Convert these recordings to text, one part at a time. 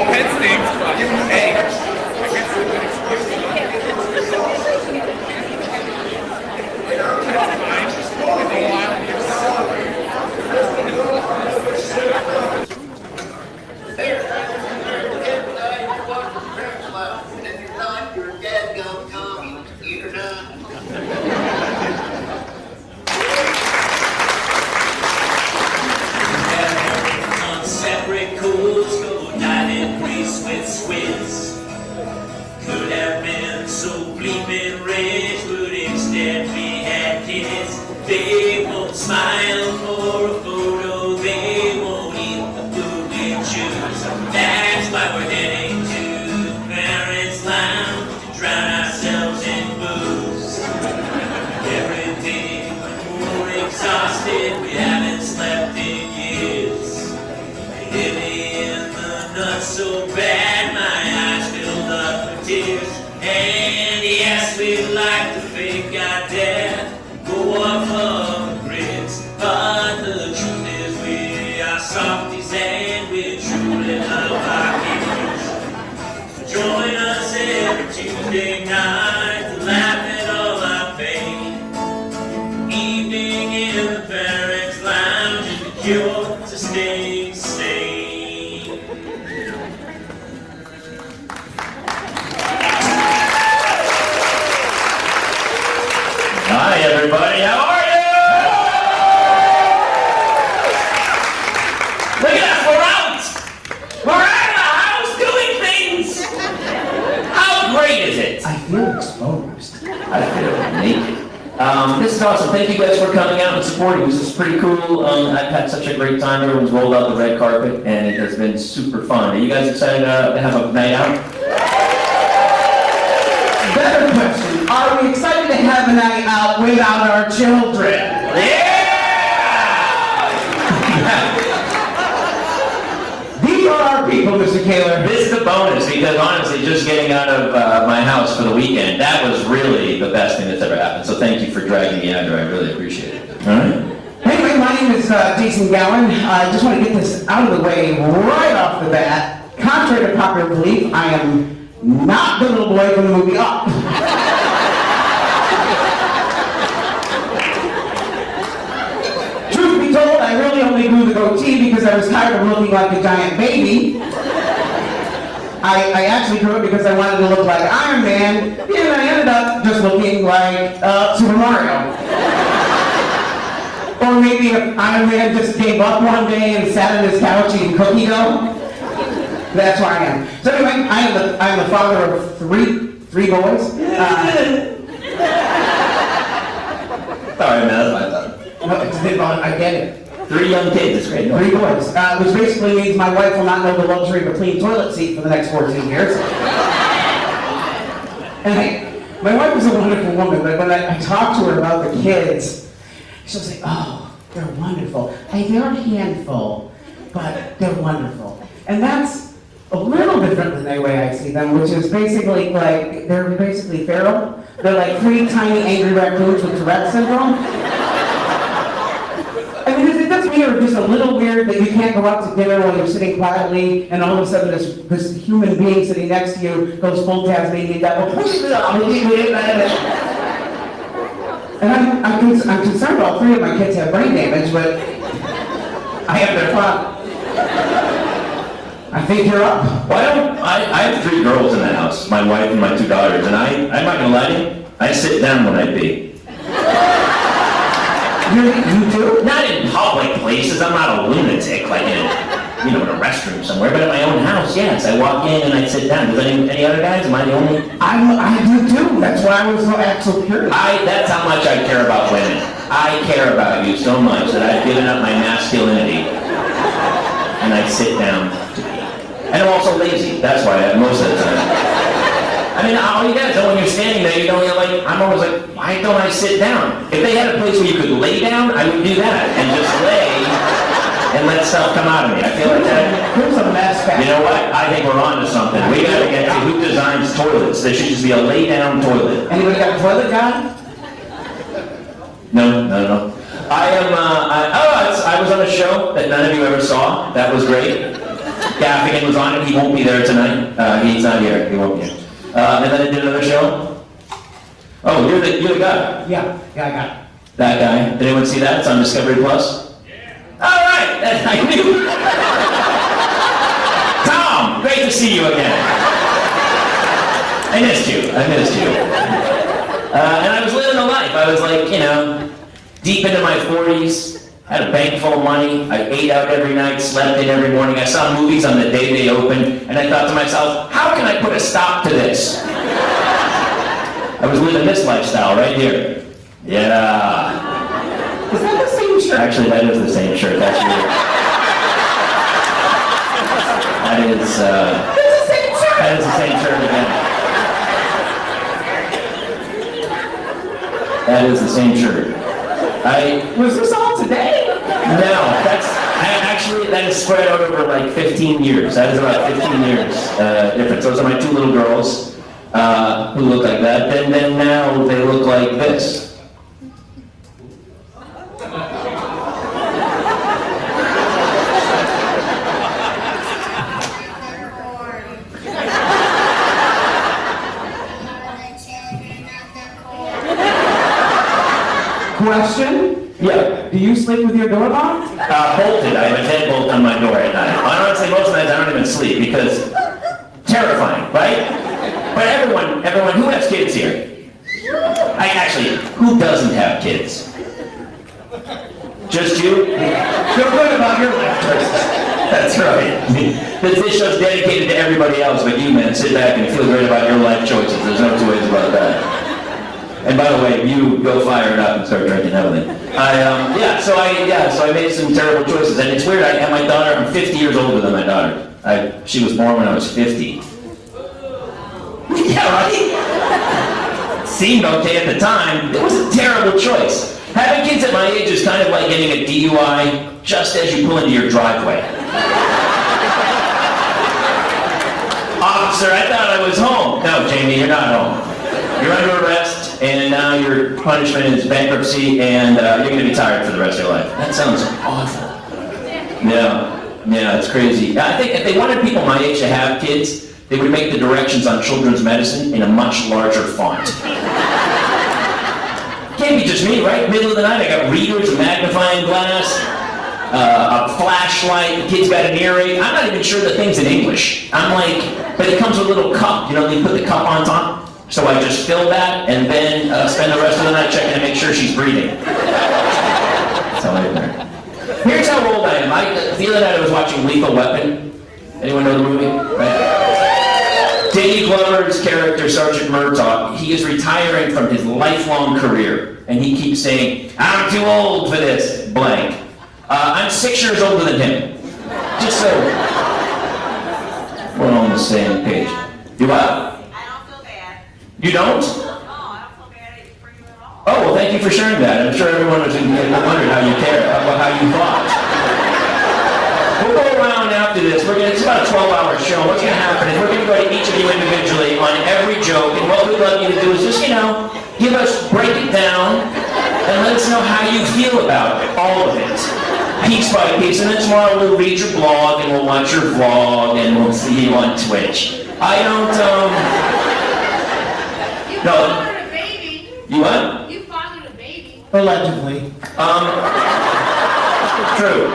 Pet stinks, but hey, I guess it's a good excuse. That's fine. In a while, separate cools go down in Greece with Swiss. Could have been so bleeping rich, but instead we had kids. They won't smile for a photo, they won't eat the food we choose. That's why we're heading to the parents' lounge to drown ourselves in booze. Every day we're more exhausted, we haven't slept in years. Living in the nuts so bad, my eyes filled up with tears. And yes, we'd like to fake our death, go off of the grids, but the truth is we are softies and we truly love our kids. Join us every Tuesday night to laugh at all our pain. Evening in the parents' lounge is the cure to staying sane. Hi everybody, how are you? Look at us, we're out! We're out of the house doing things! How great is it? I feel exposed. I feel naked. This is awesome. Thank you guys for coming out and supporting. This is pretty cool. I've had such a great time. Everyone's rolled out the red carpet and it has been super fun. Are you guys excited to have a night out? Better question. Are we excited to have a night out without our children? Yeah! These are our people, Mr. Kaler. This is the bonus because honestly, just getting out of my house for the weekend, that was really the best thing that's ever happened. So thank you for dragging me out here. I really appreciate it. All right? Anyway, my name is Gowin. I just want to get this out of the way right off the bat. Contrary to popular belief, I am not the little boy from the movie Up. Truth be told, I really only grew the goatee because I was tired of looking like a giant baby. I actually grew it because I wanted to look like Iron Man, and I ended up just looking like Super Mario. Or maybe if Iron Man just gave up one day and sat on his couch eating cookie dough. That's where I am. So anyway, I am the father of three boys. Sorry, man, that's what I thought. No, it's a bit about, I get it. 3 young kids, that's great. Three boys, which basically means my wife will not know the luxury of a clean toilet seat for the next 14 years. And hey, my wife is a wonderful woman, but when I talk to her about the kids, she'll say, oh, they're wonderful. Hey, they're a handful, but they're wonderful. And that's a little different than the way I see them, which is basically like, they're basically feral. They're like 3 tiny angry raccoons with Tourette syndrome. I mean, it does weird, just a little weird that you can't go out to dinner while you're sitting quietly, and all of a sudden this human being sitting next to you goes full Tasmanian devil. And I'm concerned all 3 of my kids have brain damage, but I have their fun. I think you're up. I have 3 girls in the house, my wife and my 2 daughters, and I'm not gonna lie to you, I sit down when I pee. You do? Not in public places, I'm not a lunatic, like in a restroom somewhere, but at my own house, yes. I walk in and I sit down. Does any other guys? Am I the only? I do too. That's why I was so curious. That's how much I care about women. I care about you so much that I've given up my masculinity and I sit down to pee. And I'm also lazy. That's why most of the time. I mean, all you guys know when you're standing there, I'm always like, why don't I sit down? If they had a place where you could lay down, I would do that and just lay and let stuff come out of me. I feel like that. Here's a mess back. You know what? I think we're on to something. We gotta get to who designs toilets. There should just be a lay down toilet. Anybody got a toilet guy? No. I was on a show that none of you ever saw. That was great. Gaffigan was on it. He won't be there tonight. He's not here. He won't be here. And then I did another show. Oh, you're the guy. Yeah, I got it. That guy. Did anyone see that? It's on Discovery Plus. Yeah. All right. I knew. Tom, great to see you again. I missed you. And I was living a life. I was like, deep into my 40s. Had a bank full of money. I ate out every night, slept in every morning. I saw movies on the day they opened, and I thought to myself, how can I put a stop to this? I was living this lifestyle right here. Yeah. Is that the same shirt? Actually, that is the same shirt. That's you. That is, It's the same shirt! that is the same shirt again. That is the same shirt. Was this all today? No, that is spread out over like 15 years. That is about 15 years difference. Those are my two little girls who look like that. Then now they look like this. Question? Yeah. Do you sleep with your door locked? Bolted. I have a deadbolt on my door at night. Honestly, most nights I don't even sleep because terrifying, right? But everyone who has kids here? Who doesn't have kids? Just you? Feel good about your life choices. That's right. This show's dedicated to everybody else but you, man. Sit back and feel great about your life choices. There's no two ways about that. And by the way, you go fire it up and start drinking heavily. So I made some terrible choices, and it's weird. I have my daughter. I'm 50 years older than my daughter. She was born when I was 50. Yeah, right. Seemed okay at the time. It was a terrible choice. Having kids at my age is kind of like getting a DUI just as you pull into your driveway. Officer, I thought I was home. No, Jamie, you're not home. You're under arrest, and now your punishment is bankruptcy, and you're going to be tired for the rest of your life. That sounds awful. Yeah, it's crazy. I think if they wanted people my age to have kids, they would make the directions on children's medicine in a much larger font. Can't be just me, right? Middle of the night, I got readers, a magnifying glass, a flashlight, the kid's got an earring. I'm not even sure the thing's in English. I'm like, but it comes with a little cup. They put the cup on top. So I just fill that and then spend the rest of the night checking to make sure she's breathing. That's how I learned. Here's how old I am. The other night I was watching Lethal Weapon. Anyone know the movie? Right? Danny Glover's character, Sergeant Murtaugh, he is retiring from his lifelong career. And he keeps saying, I'm too old for this, blank. I'm 6 years older than him. Just so we're on the same page. You what? You don't? No, I don't feel bad for you at all. Oh, well, thank you for sharing that. I'm sure everyone was wondering how you care, about how you thought. We'll go around after this. It's about a 12-hour show. What's going to happen is we're going to go to each of you individually on every joke, and what we'd love you to do is just, break it down, and let us know how you feel about all of it. Piece by piece, and then tomorrow we'll read your blog, and we'll watch your vlog, and we'll see you on Twitch. I don't, You fathered a baby. You what? You fathered a baby. Allegedly. True.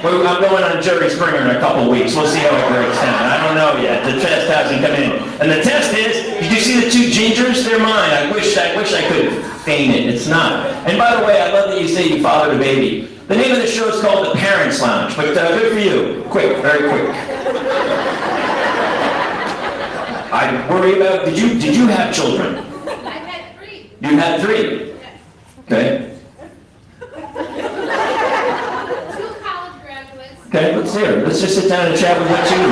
I'm going on Jerry Springer in a couple weeks. We'll see how it breaks down. I don't know yet. The test hasn't come in. And the test is, did you see the two gingers? They're mine. I wish I could feign it. It's not. And by the way, I love that you say you fathered a baby. The name of the show is called The Parents Lounge. But good for you. Quick, very quick. I worry about, did you have children? I've had 3. You had 3? Yes. Okay. 2 college graduates. Okay, let's hear it. Let's just sit down and chat with what you do.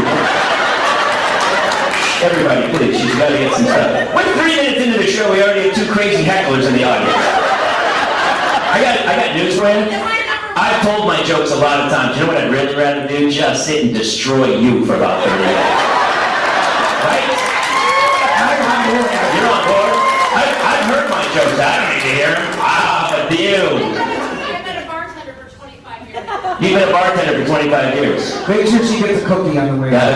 Everybody, please, she's got to get some stuff. We're 3 minutes into the show, we already have 2 crazy hecklers in the audience. I got news for you. I've told my jokes a lot of times. You know what I'd really rather do? Just sit and destroy you for about 30 minutes. Right? You're on board? I've heard my jokes. I don't need to hear them. But you. I've been a bartender for 25 years. You've been a bartender for 25 years. Make sure she gets a cookie on the way out.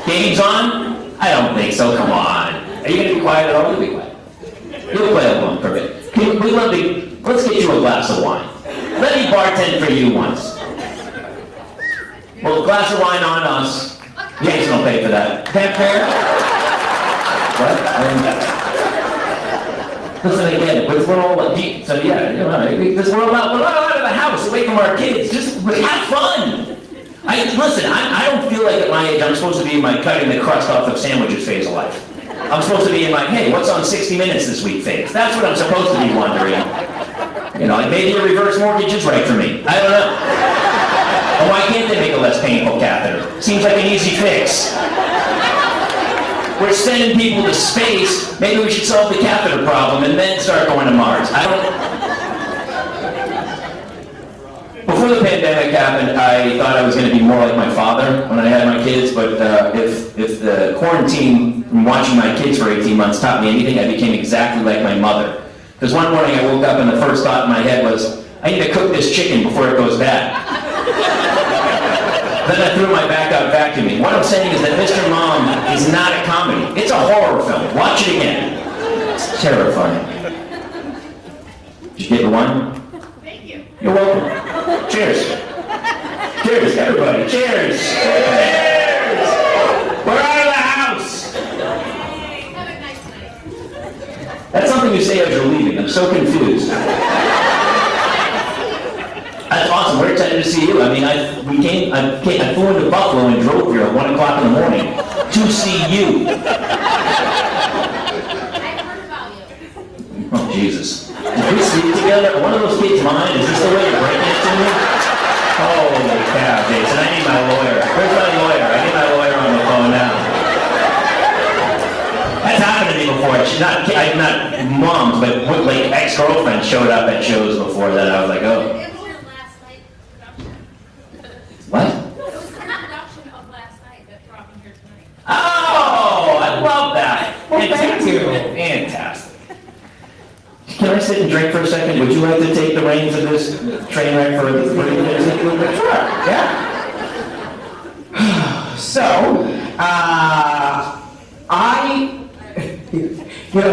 Game's on? I don't think so. Come on. Are you gonna be quiet at all? You'll be quiet. You'll play along for a bit. Let's get you a glass of wine. Let me bartend for you once. Well, a glass of wine on us. Jason will pay for that. Is that fair? What? Listen again, but we're all deep, so yeah, because we're all out of the house, away from our kids. Just have fun. I don't feel like at my age I'm supposed to be in my cutting the crust off of sandwiches phase of life. I'm supposed to be in my, hey, what's on 60 Minutes this week phase. That's what I'm supposed to be wondering. Like maybe a reverse mortgage is right for me. I don't know. Or why can't they make a less painful catheter? Seems like an easy fix. We're sending people to space. Maybe we should solve the catheter problem and then start going to Mars. Before the pandemic happened, I thought I was going to be more like my father when I had my kids, but if the quarantine from watching my kids for 18 months taught me anything, I became exactly like my mother. Because one morning I woke up and the first thought in my head was, I need to cook this chicken before it goes bad. Then I threw my back out vacuuming. What I'm saying is that Mr. Mom is not a comedy. It's a horror film. Watch it again. It's terrifying. Did you get the wine? Thank you. You're welcome. Cheers. Cheers, everybody. Cheers. Cheers. We're out of the house. Have a nice night. That's something you say as you're leaving. I'm so confused. That's awesome. We're excited to see you. I mean, I flew into Buffalo and drove here at 1 o'clock in the morning to see you. I heard about you. Oh, Jesus. Did we sleep together? One of those kids mine? Is this the way you're breaking it to me? Holy cow, Jason. I need my lawyer. Where's my lawyer? I need my lawyer on the phone now. That's happened to me before. I'm not moms, but like ex-girlfriends showed up at shows before that. I was like, oh. It was your last night production. What? It was your production of last night that brought me here tonight. Oh, I love that. Well, thank you. Fantastic. Can I sit and drink for a second? Would you like to take the reins of this train wreck for a minute? Sure, yeah. So,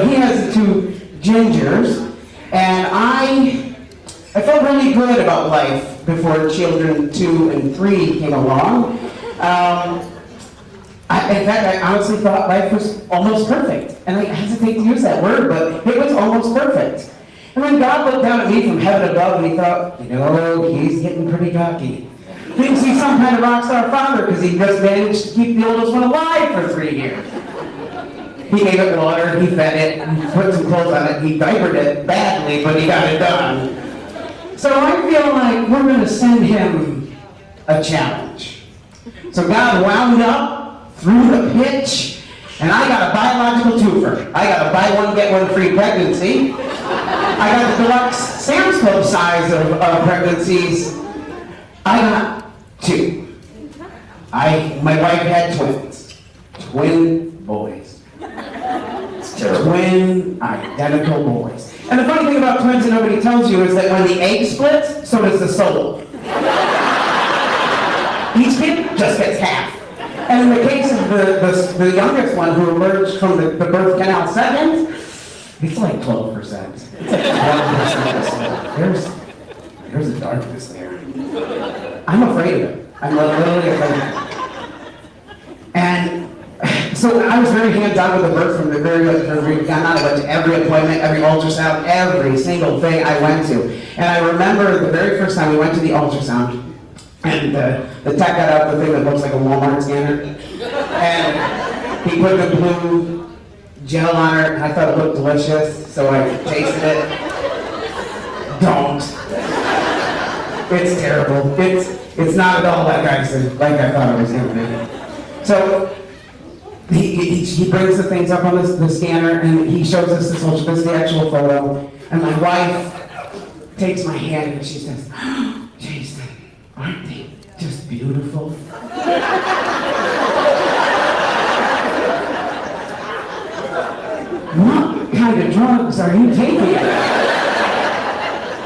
he has 2 gingers, and I felt really good about life before children 2 and 3 came along. In fact, I honestly thought life was almost perfect. And I hesitate to use that word, but it was almost perfect. And when God looked down at me from heaven above and he thought, he's getting pretty cocky. Thinks he's some kind of rock star father because he just managed to keep the oldest one alive for 3 years. He gave it water, he fed it, he put some clothes on it, he diapered it badly, but he got it done. So I feel like we're going to send him a challenge. So God wound up, threw the pitch, and I got a biological twofer. I got a buy one, get one free pregnancy. I got the deluxe Sam's Club size of pregnancies. I got 2. My wife had twins. Twin boys. It's terrible. Twin identical boys. And the funny thing about twins that nobody tells you is that when the egg splits, so does the soul. Each kid just gets half. And in the case of the youngest one who emerged from the birth canal second, it's like 12%. It's like 12%. There's a darkness there. I'm afraid of it. I'm literally afraid of it. And so I was very hands-on with the birth from the very beginning. I went to every appointment, every ultrasound, every single thing I went to. And I remember the very first time we went to the ultrasound, and the tech got out the thing that looks like a Walmart scanner, and he put the blue gel on her, and I thought it looked delicious, so I tasted it. Don't. It's terrible. It's not at all like I thought it was going to be. So he brings the things up on the scanner, and he shows us this is the actual photo, and my wife takes my hand and she says, Jason, aren't they just beautiful? What kind kind of drugs are you taking?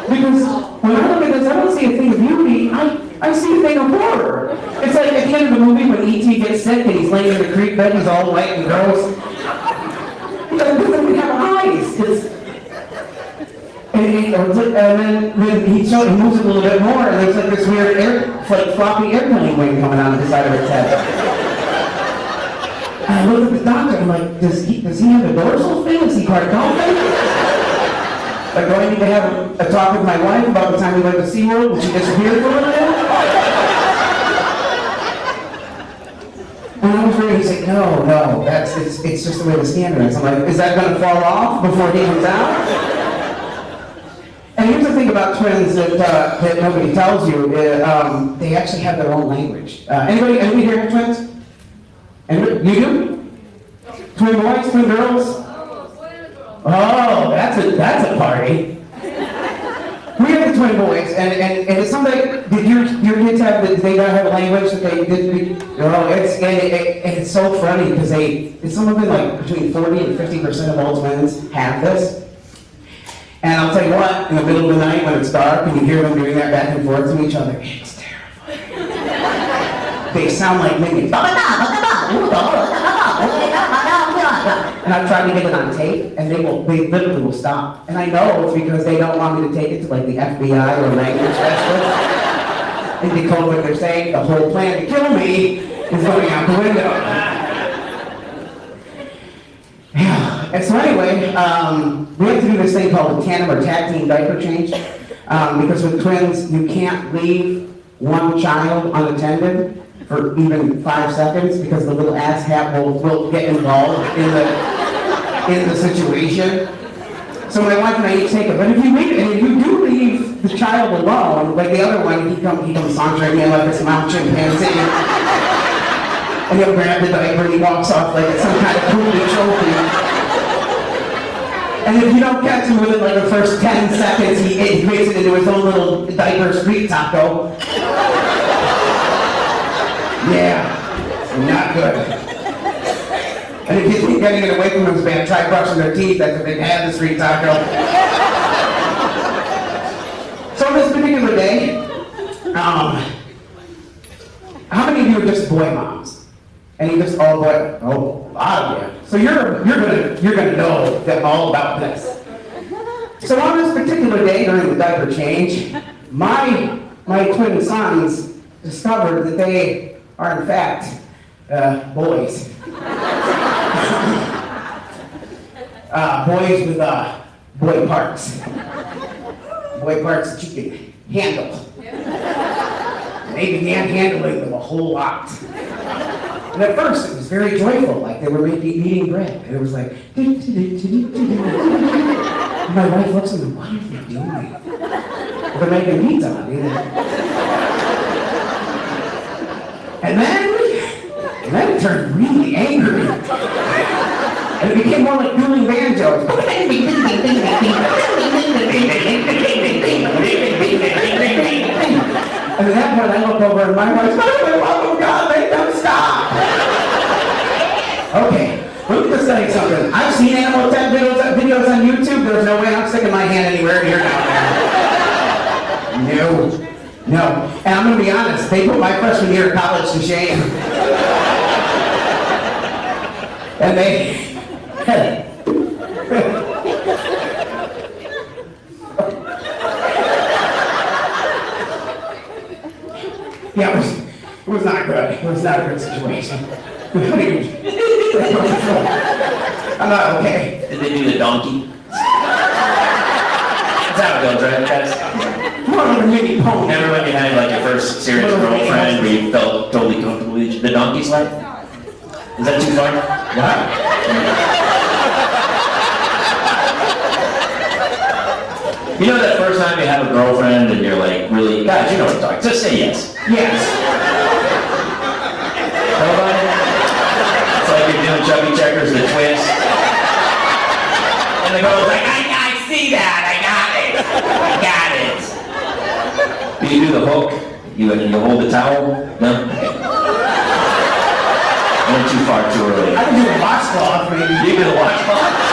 Because when I look at this, I don't see a thing of beauty, I see a thing of horror. It's like at the end of the movie when E.T. gets sick and he's laying in the creek bed, he's all white and gross. He doesn't even have eyes. And then he moves it a little bit more, and there's like this weird floppy airplane wing coming out of the side of his head. And I look at the doctor, I'm like, does he have a dorsal fin? Is he part dolphin? Like, do I need to have a talk with my wife about the time we went to SeaWorld and she disappeared for a little bit? And I was ready, he's like, no, it's just the way the scanner is. I'm like, is that going to fall off before he comes out? And here's the thing about twins that nobody tells you, they actually have their own language. Anybody here have twins? Anybody? You do? Twin boys, twin girls? Oh, that's a party. We have the twin boys, and it's something. Did your kids have? Did they not have a language that they did? Oh, it's so funny because it's something like between 40 and 50% of all twins have this. And I'll tell you what, in the middle of the night when it's dark and you hear them doing that back and forth to each other, it's terrifying. They sound like minions. And I've tried to get it on tape, and they literally will stop. And I know it's because they don't want me to take it to like the FBI or language specialist and decode what they're saying. The whole plan to kill me is going out the window. Yeah. And so anyway, we have to do this thing called a tandem or tag team diaper change. Because with twins, you can't leave one child unattended for even 5 seconds because the little asshat will get involved in the situation. So my wife and I each take it. But if you do leave the child alone, like the other one, he comes sauntering in like this mountain chimpanzee. And he'll grab the diaper and he walks off like it's some kind of cool trophy. And if you don't catch him within like the first 10 seconds, he makes it into his own little diaper street taco. Yeah, not good. And if you keep getting it away from him, man, try brushing their teeth after they've had the street taco. So on this particular day, how many of you are just boy moms? And you just all boy? Oh, a lot of you. So you're gonna know that all about this. So on this particular day during the diaper change, my twin sons discovered that they are in fact boys. Boys with boy parts. Boy parts that you can handle. And they began handling them a whole lot. And at first it was very joyful, like they were eating bread. And it was like, and my wife looks at them, what are they doing? They're making pizza, you know. And then it turned really angry. And it became more like dueling banjos. And at that point I look over and my wife's, oh God, make them stop. Okay, let me just tell you something. I've seen animal tech videos on YouTube. There's no way I'm sticking my hand anywhere near down there. No. And I'm going to be honest, they put my freshman year of college to shame. And they... Yeah, it was not good. It was not a good situation. I'm not okay. Did they do the donkey? That's how it goes, right, guys? More like a mini pony. Remember when you had like your first serious girlfriend where you felt totally comfortable with each other? The donkey slide? Is that too far? What? You know that first time you have a girlfriend and you're like, really, guys, you know what I'm talking about. Just say yes. Yes. How about it? It's like you're doing chubby checkers and a twist. And the girl's like, I see that, I got it. Do you do the hook? You hold the towel? No? I went too far too early. I can do a washcloth, maybe. You do the washcloth?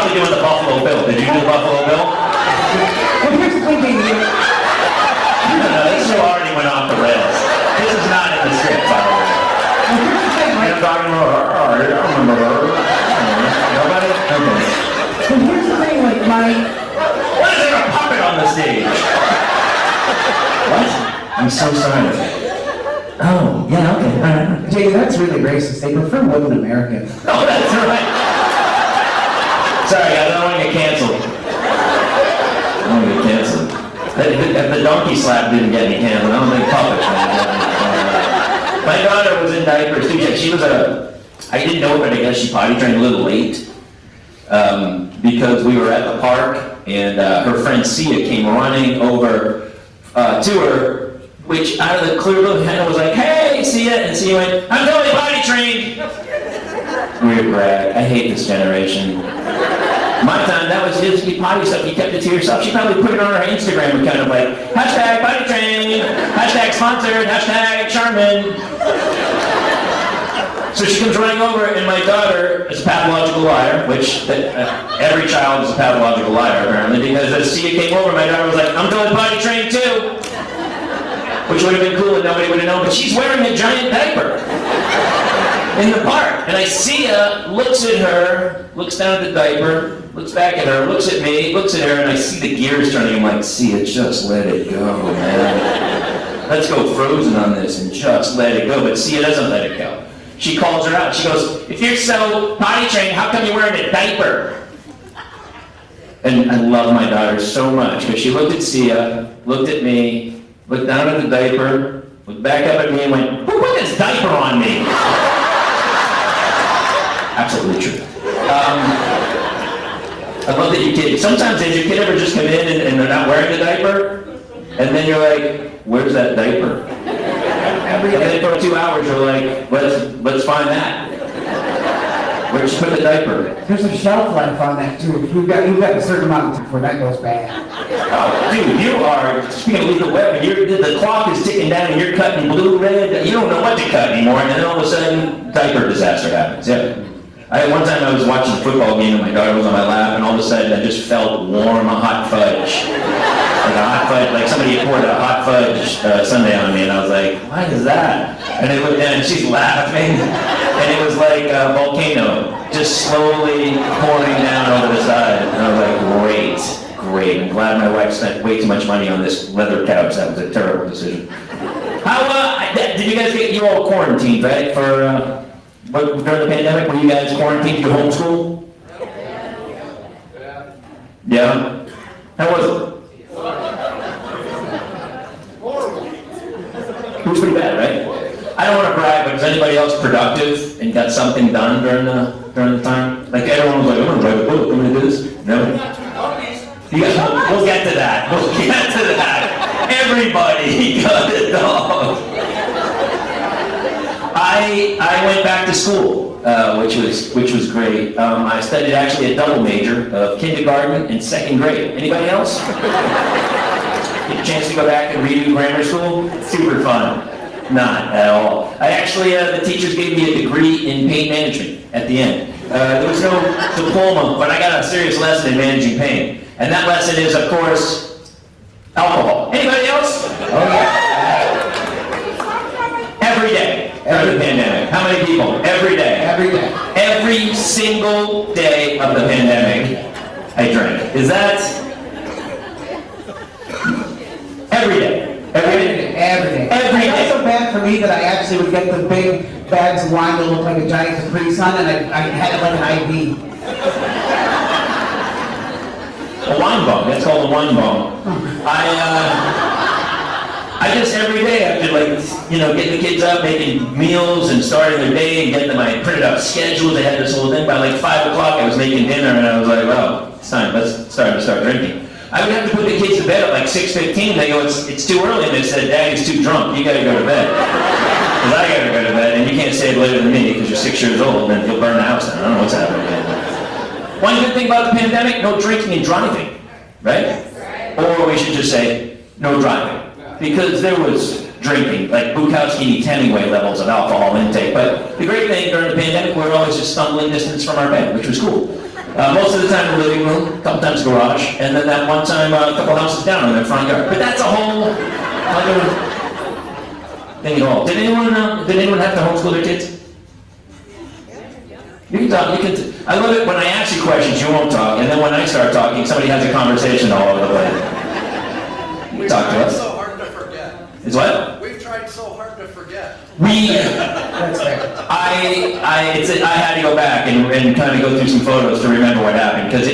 probably doing the Buffalo Bill. Did you do the Buffalo Bill? Well, here's the thing, Jamie. No, this show already went off the rails. This is not in the script, by the way. Well, here's the thing, I'm talking about her. I remember her. Nobody? Okay. But here's the thing, like my... Why is there a puppet on the stage? What? I'm so sorry. Oh, yeah, okay. All right. Jamie, that's really racist. They prefer women American. Oh, that's right. Sorry, I don't want to get canceled. I don't want to get canceled. The donkey slap didn't get me canceled. I don't think puppets might get me. My daughter was in diapers too. She was I didn't know it, but I guess she potty trained a little late. Because we were at the park and her friend Sia came running over to her, which out of the clear blue, Hannah was like, "Hey, Sia," and Sia went, "I'm totally potty trained." Weird brag. I hate this generation. My time, that was just potty stuff. You kept it to yourself. She probably put it on her Instagram and kind of like, hashtag potty trained, hashtag sponsored, hashtag Charmin. So she comes running over, and my daughter is a pathological liar, which every child is a pathological liar, apparently, because as Sia came over, my daughter was like, "I'm totally potty trained too." Which would have been cool and nobody would have known, but she's wearing a giant diaper in the park. And I see Sia looks at her, looks down at the diaper, looks back at her, looks at me, looks at her, and I see the gears turning. I'm like, "Sia, just let it go, man. Let's go Frozen on this and just let it go." But Sia doesn't let it go. She calls her out. She goes, "If you're so potty trained, how come you're wearing a diaper?" And I love my daughter so much because she looked at Sia, looked at me, looked down at the diaper, looked back up at me and went, "Who put this diaper on me?" Absolutely true. I love that you kid. Sometimes does your kid ever just come in and they're not wearing the diaper? And then you're like, "Where's that diaper?" And then for 2 hours you're like, let's find that. Where'd you put the diaper? There's a shelf life on that too. You've got a certain amount of time before that goes bad. Oh, dude, you are, speaking of lethal weapon, the clock is ticking down and you're cutting blue, red, you don't know what to cut anymore, and then all of a sudden, diaper disaster happens, yeah. One time I was watching a football game and my daughter was on my lap, and all of a sudden I just felt warm, hot fudge. Like somebody had poured a hot fudge sundae on me, and I was like, "What is that?" And she's laughing, and it was like a volcano, just slowly pouring down over the side. And I was like, great. I'm glad my wife spent way too much money on this leather couch. That was a terrible decision. How, did you guys you all quarantined, right? During the pandemic, were you guys quarantined? You homeschool? Yeah? How was it? It was pretty bad, right? I don't want to brag, but was anybody else productive and got something done during the time? Like everyone was like, "I'm gonna write a book, I'm gonna do this." No? You guys, we'll get to that. We'll get to that. Everybody got a dog. I went back to school, which was great. I studied actually a double major of kindergarten and second grade. Anybody else? Get a chance to go back and redo grammar school? Super fun. Not at all. I actually, the teachers gave me a degree in pain management at the end. There was no diploma, but I got a serious lesson in managing pain. And that lesson is, of course, alcohol. Anybody else? Oh yeah. Every day during the pandemic. How many people? Every day. Every day. Every single day of the pandemic, I drank. Is that? Every day. Every day. Every day. Every day. It's so bad for me that I actually would get the big bags of wine that look like a giant Capri Sun, and I had it like an IV. A wine bong. That's called a wine bong. I just every day after getting the kids up, making meals and starting their day and getting them, I printed out schedules. I had this whole thing. By like 5 o'clock, I was making dinner and I was like, "Well, it's time. Let's start drinking." I would have to put the kids to bed at like 6:15. They go, it's too early. And they said, "Daddy's too drunk. You got to go to bed." Because I got to go to bed, and you can't stay later than me because you're 6 years old, and you'll burn the house down. I don't know what's happening. One good thing about the pandemic: no drinking and driving, right? Or we should just say no driving, because there was drinking, like Bukowski meets Hemingway levels of alcohol intake. But the great thing during the pandemic, we were always just stumbling distance from our bed, which was cool. Most of the time in the living room, a couple times garage, and then that one time a couple houses down in their front yard. But that's a whole other thing at all. Did anyone have to homeschool their kids? You can talk, I love it when I ask you questions, you won't talk, and then when I start talking, somebody has a conversation all over the place. You talk to us. It's so hard to forget. It's what? We've tried so hard to forget. That's fair. I had to go back and kind of go through some photos to remember what happened, because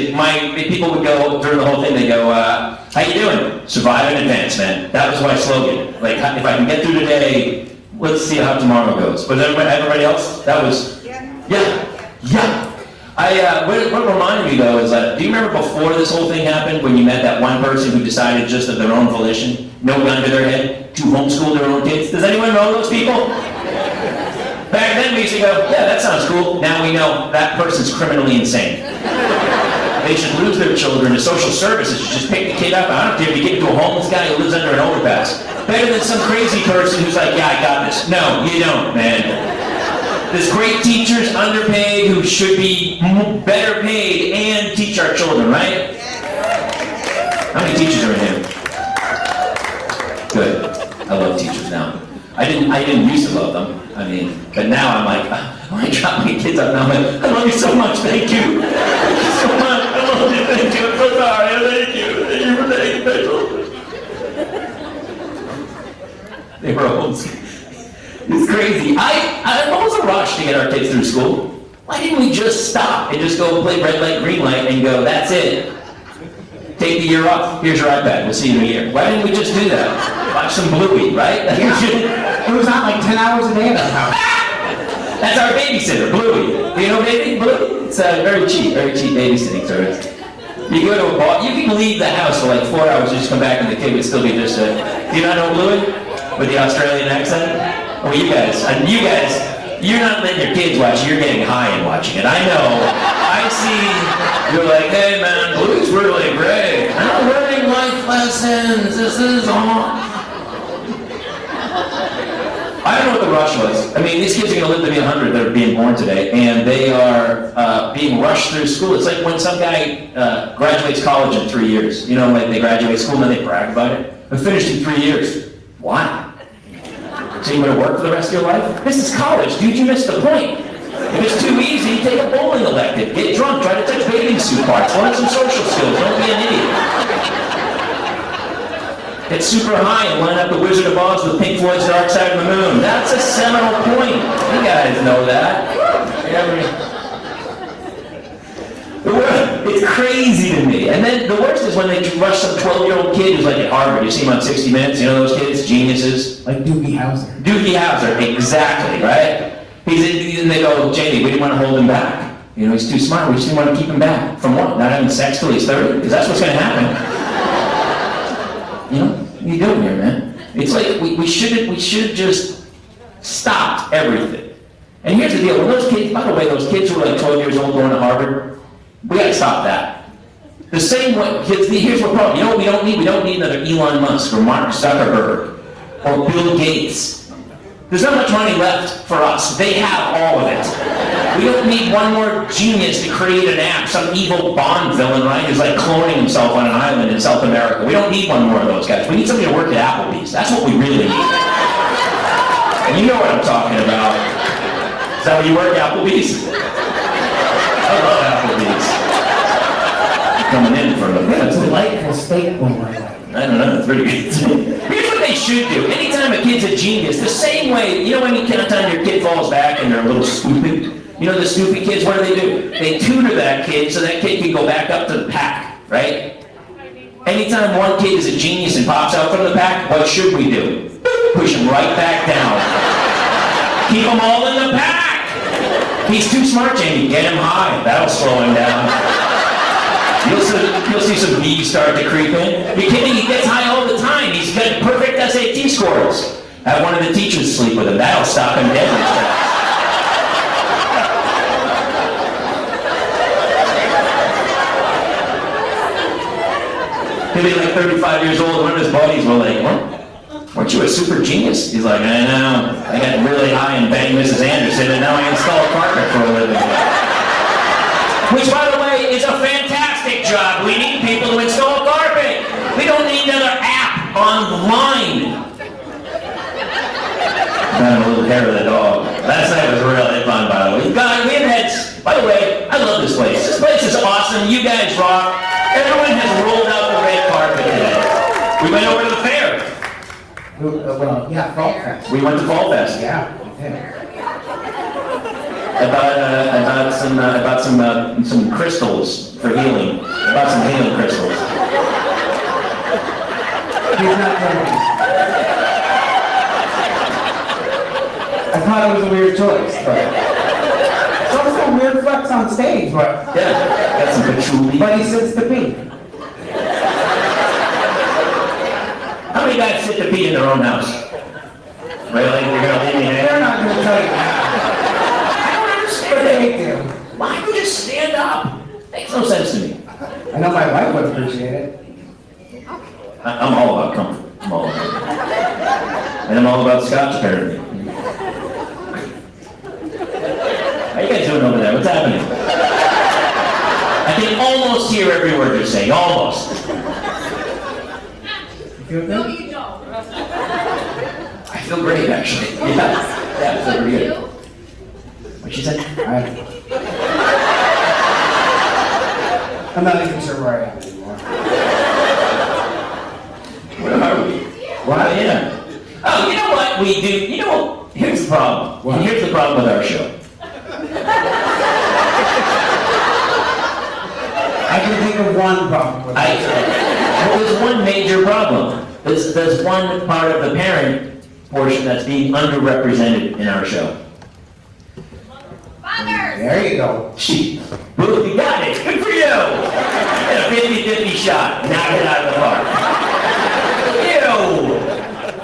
people would go, during the whole thing, they go, how you doing? Survive and advance, man. That was my slogan. Like, if I can get through today, let's see how tomorrow goes. Was everybody else? That was, yeah. What reminded me though is that, do you remember before this whole thing happened, when you met that one person who decided just of their own volition, no gun to their head, to homeschool their own kids? Does anyone know those people? Back then we used to go, yeah, that sounds cool. Now we know that person's criminally insane. They should lose their children to social services. You just pick the kid up. I don't care if you get to a homeless guy who lives under an overpass. Better than some crazy person who's like, yeah, I got this. No, you don't, man. There's great teachers, underpaid, who should be better paid and teach our children, right? How many teachers are in here? Good. I love teachers now. I didn't used to love them. But now I'm like, when I drop my kids up now, I'm like, I love you so much, thank you. Thank you so much, I love you, thank you, I'm so sorry, thank you for taking my children. They were old. It's crazy. I'm always a rush to get our kids through school. Why didn't we just stop and just go play red light, green light and go, that's it. Take the year off. Here's your iPad. We'll see you in a year. Why didn't we just do that? Watch some Bluey, right? Yeah. It was on like 10 hours a day at our house. That's our babysitter, Bluey. Do you know Baby Bluey? It's a very cheap babysitting service. You go to a bar, you can leave the house for like 4 hours, just come back and the kid would still be just do you not know Bluey? With the Australian accent? Well, you guys, you're not letting your kids watch, you're getting high and watching it. I know. I see, you're like, hey man, Bluey's really great. I'm learning life lessons, this is on. I don't know what the rush was. These kids are going to live to be 100 that are being born today, and they are being rushed through school. It's like when some guy graduates college in 3 years. You know, like they graduate school and then they brag about it. I finished in 3 years. Why? So you're going to work for the rest of your life? This is college, dude, you missed the point. If it's too easy, take a bowling elective. Get drunk, try to touch bathing suit parts, learn some social skills, don't be an idiot. Get super high and line up the Wizard of Oz with Pink Floyd's Dark Side of the Moon. That's a seminal point. You guys know that. It's crazy to me. And then the worst is when they rush some 12-year-old kid who's like at Harvard. You see him on 60 Minutes, you know those kids? Geniuses. Like Doogie Howser. Doogie Howser, exactly, right? And they go, Jamie, we didn't want to hold him back. You know, he's too smart, we just didn't want to keep him back. From what? Not having sex till he's 30? Because that's what's going to happen. You know, what are you doing here, man? It's like we should just stop everything. And here's the deal, when those kids, by the way, those kids who are like 12 years old going to Harvard, we gotta stop that. The same way, here's what problem, you know what we don't need? We don't need another Elon Musk or Mark Zuckerberg or Bill Gates. There's not much money left for us. They have all of it. We don't need one more genius to create an app, some evil Bond villain, right, who's like cloning himself on an island in South America. We don't need one more of those guys. We need somebody to work at Applebee's. That's what we really need. And you know what I'm talking about. Is that where you work, Applebee's? I love Applebee's. Coming in for It's a delightful staple. I don't know, it's pretty good. Here's what they should do. Anytime a kid's a genius, the same way, you know when you count time your kid falls back and they're a little stupid? You know the stupid kids, what do? They tutor that kid so that kid can go back up to the pack, right? Anytime one kid is a genius and pops out from the pack, what should we do? Push him right back down. Keep them all in the pack! He's too smart, Jamie. Get him high. That'll slow him down. You'll see some bees start to creep in. You're kidding? He gets high all the time. He's got perfect SAT scores. Have one of the teachers sleep with him. That'll stop him dead in his tracks. He'll be like 35 years old. One of his buddies were like, what? Weren't you a super genius? He's like, I know. I got really high and banged Mrs. Anderson, and now I install carpet for a living. Which, by the way, is job. We need people to install carpet. We don't need another app online. I'm a little hair of the dog. Last night was really fun, by the way. God, we have had, by the way, I love this place. This place is awesome. You guys rock. Everyone has rolled out the red carpet today. We went over to the fair. Well, yeah, Fall Fest. We went to Fall Fest. Yeah. About some crystals for healing. About some healing crystals. He's not doing I thought it was a weird choice, but it's also a weird flex on stage, but Yeah, got some patchouli. but he sits the beat. How many guys sit to pee in their own house? Really? You're gonna leave me They're hanging? not going to tell you that. I don't understand. But they do. Why don't you just stand up? Makes no sense to me. I know my wife would appreciate it. I'm all about comfort. I'm all about it. And I'm all about scotch, apparently. How you guys doing over there? What's happening? I can almost hear every word you're saying. Almost. You feel No, good? you don't. I feel great, actually. Yeah, I feel pretty good. What'd she say? I'm not even sure where I am anymore. Where are we? What? Yeah. Oh, you know what we do? You know what? Here's the problem. What? And here's the problem with our show. I can think of one problem with that. Well, there's one major problem. There's one part of the parent portion that's being underrepresented in our show. Fathers! There you go. Well, you got it. Good for you. A 50-50 shot. Knock it out of the park. Ew.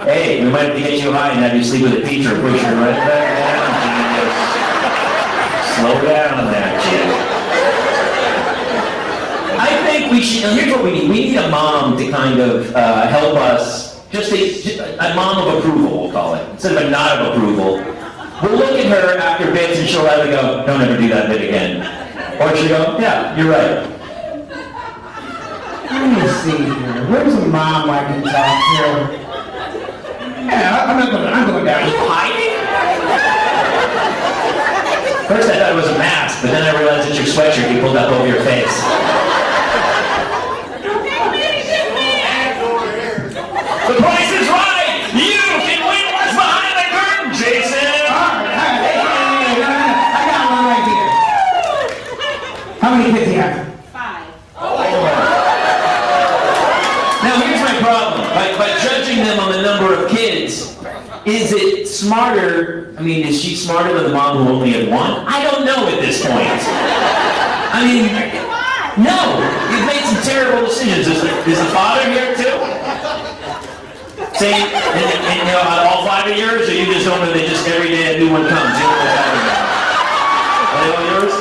Hey, we might have to get you high and have you sleep with a teacher. Push you right back down. Slow down on that shit. I think we should, here's what we need. We need a mom to kind of help us, just a mom of approval, we'll call it, instead of a nod of approval. We'll look at her after bits and she'll either go, don't ever do that bit again. Or she'll go, yeah, you're right. Let me see here. Where's a mom I can talk to? Yeah, I'm going down. Are you hiding? First I thought it was a mask, but then I realized it's your sweatshirt you pulled up over your face. The price is right! You can win what's behind the curtain, Jason! I got one right here. How many kids do you have? 5. Now here's my problem. By judging them on the number of kids, is it smarter, I mean, is she smarter than the mom who only had one? I don't know at this point. I mean, no, you've made some terrible decisions. Is the father here too? Say, and, you know, all 5 of yours, or you just don't know they just every day a new one comes? You know what's happening? Are they all yours?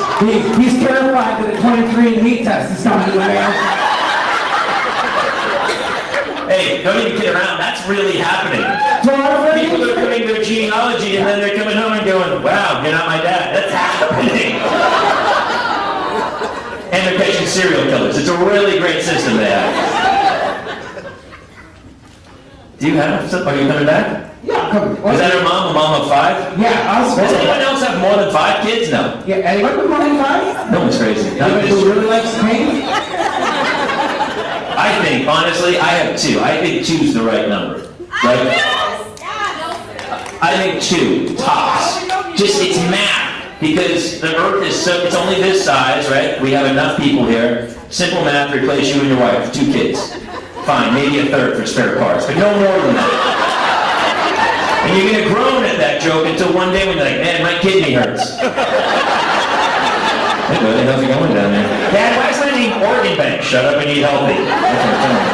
He's terrified that a 23andMe test is coming to the mail. Hey, don't even kid around. That's really happening. People are doing their genealogy and then they're coming home and going, wow, you're not my dad. That's happening. And they're catching serial killers. It's a really great system they have. Do you have some? Are you coming back? Yeah, come on. Is that her mom, a mom of 5? Yeah, I'll Does anyone else have more than 5 kids? No. Yeah, anyone with more than 5? No one's crazy. Not Anyone this- who really likes paint? I think, honestly, I have 2. I think 2's the right number. Right? I think 2, tops. Just, it's math. Because the earth is so, it's only this size, right? We have enough people here. Simple math, replace you and your wife, 2 kids. Fine, maybe a third for spare parts, but no more than that. And you're gonna groan at that joke until one day when you're like, man, my kidney hurts. Hey, buddy, how's it going down there? Dad, why is my name Organ Bank? Shut up and eat healthy. That's what I'm telling you.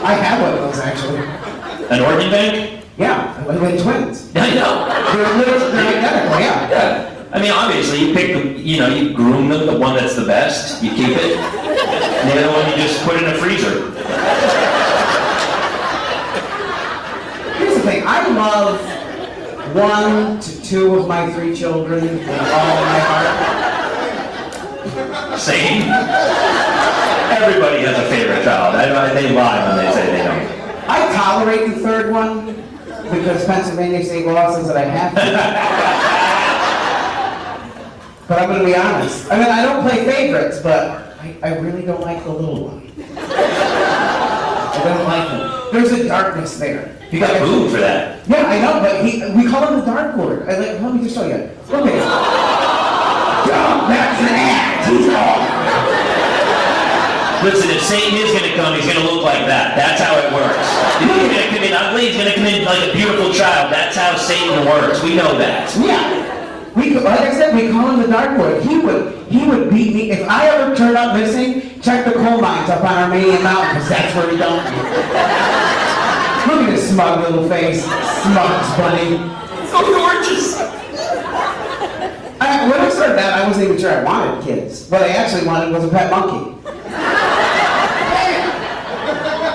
I have one of those actually. An organ bank? Yeah, when twins. I know. They're identical, yeah. Yeah. I mean, obviously, you pick the, you know, you groom them, the one that's the best, you keep it. And the other one you just put in a freezer. Here's the thing, I love 1 to 2 of my 3 children with all my heart. Satan? Everybody has a favorite child. They lie when they say they don't. I tolerate the third one because Pennsylvania state law says that I have to. But I'm going to be honest. I mean, I don't play favorites, but I really don't like the little one. I don't like him. There's a darkness there. You got booed for that. Yeah, I know, but we call him the Dark Lord. Let me just show you. Look at him. Oh, that's an act. He's off. Listen, if Satan is going to come, he's going to look like that. That's how it works. If he's going to come in ugly, he's going to come in like a beautiful child. That's how Satan works. We know that. Yeah. Like I said, we call him the Dark Lord. He would beat me. If I ever turned up missing, check the coal mines up on Armenian Mountain, because that's where he don't. Look at his smug little face. Smug bunny. So gorgeous. When I started that, I wasn't even sure I wanted kids. What I actually wanted was a pet monkey.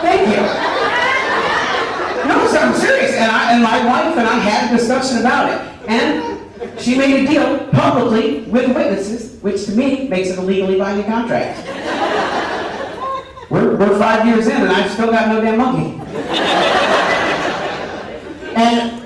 Thank you. No, so I'm serious. And my wife and I had a discussion about it. And she made a deal publicly with witnesses, which to me makes it a legally binding contract. We're 5 years in and I've still got no damn monkey. And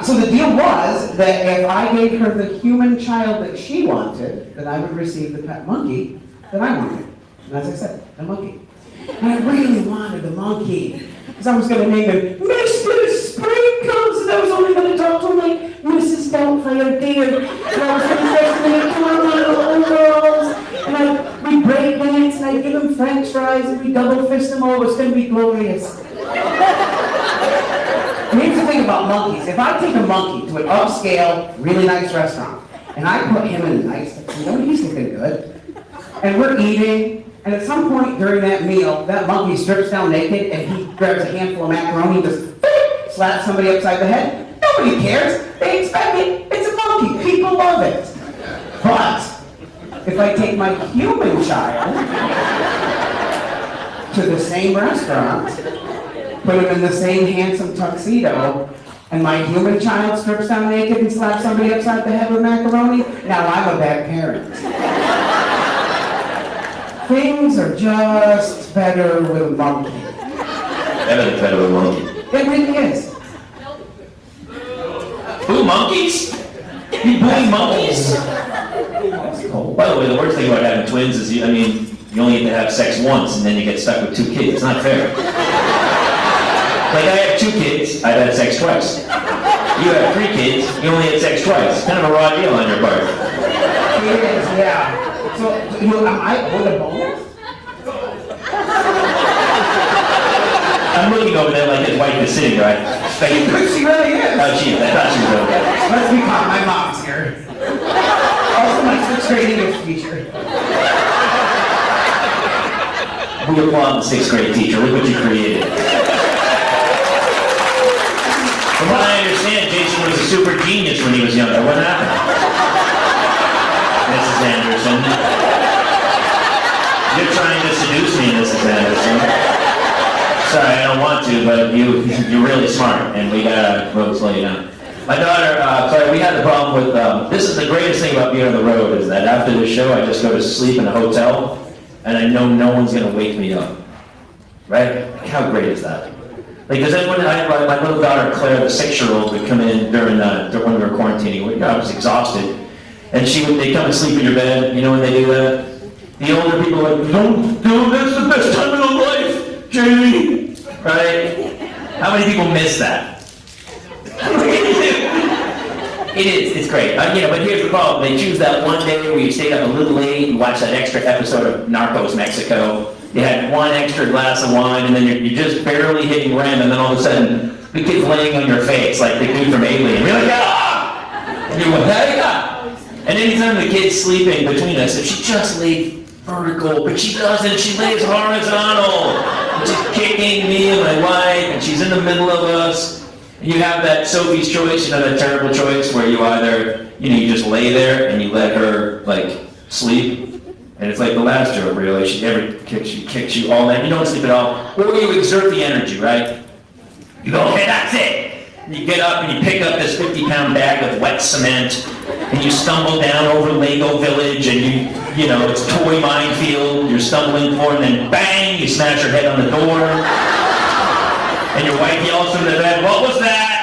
so the deal was that if I gave her the human child that she wanted, then I would receive the pet monkey that I wanted. And as I said, the monkey. And I really wanted the monkey. Because I was going to name him Mr. Sprinkles. And I was only going to talk to him like Mrs. Doubtfire Dear. And I was going to say to him, come on, my little girls. And we'd break dance and I'd give him French fries and we'd double fist them all. It's going to be glorious. Here's the thing about monkeys. If I take a monkey to an upscale, really nice restaurant, and I put him in a nice, he's looking good, and we're eating, and at some point during that meal, that monkey strips down naked, and he grabs a handful of macaroni and just slaps somebody upside the head. Nobody cares. They expect it. It's a monkey. People love it. But if I take my human child to the same restaurant, put him in the same handsome tuxedo, and my human child strips down naked and slaps somebody upside the head with macaroni, now I'm a bad parent. Things are just better with a monkey. Everything's better with a monkey. It really is. Boo monkeys? You booing monkeys? That's cool. By the way, the worst thing about having twins is, you only get to have sex once and then you get stuck with 2 kids. It's not fair. Like, I have 2 kids, I've had sex twice. You have 3 kids, you only had sex twice. It's kind of a raw deal on your part. It is, yeah. So am I with a bonus? I'm looking over there like his wife is sitting there. She really is. Oh, she is. I thought she was over there. Let's be calm, my mom's here. Also my 6th grade English teacher. We applaud the 6th grade teacher. Look what you created. From what I understand, Jason was a super genius when he was younger. What happened? Mrs. Anderson. You're trying to seduce me, Mrs. Anderson. Sorry, I don't want to, but you're really smart, and we gotta slow you down. My daughter, we had the problem with, this is the greatest thing about being on the road, is that after the show, I just go to sleep in a hotel, and I know no one's gonna wake me up. Right? Like, how great is that? Like, does anyone, my little daughter, Claire, the 6-year-old, would come in during when we were quarantining. I was exhausted. And they'd come and sleep in your bed, when they do that? The older people are like, don't do this, the best time of your life, Jamie. Right? How many people miss that? It is, it's great. But here's the problem. They choose that one day where you stayed up a little late and watched that extra episode of Narcos Mexico. You had one extra glass of wine, and then you're just barely hitting REM, and then all of a sudden, the kid's laying on your face like the dude from Alien. You're like, ah! And you're like, hey, ah! And anytime the kid's sleeping between us, if she just laid vertical, but she doesn't, she lays horizontal. And she's kicking me and my wife, and she's in the middle of us. And you have that Sophie's choice, that terrible choice where you either, you just lay there and you let her, sleep. And it's like the last joke, really. She kicks you all night. You don't sleep at all. Or you exert the energy, right? You go, okay, that's it. And you get up and you pick up this 50-pound bag of wet cement. and you stumble down over Lego Village, and you know, it's toy minefield, you're stumbling forward, and then bang, you smash your head on the door, and your wife yells from the bed, "What was that?"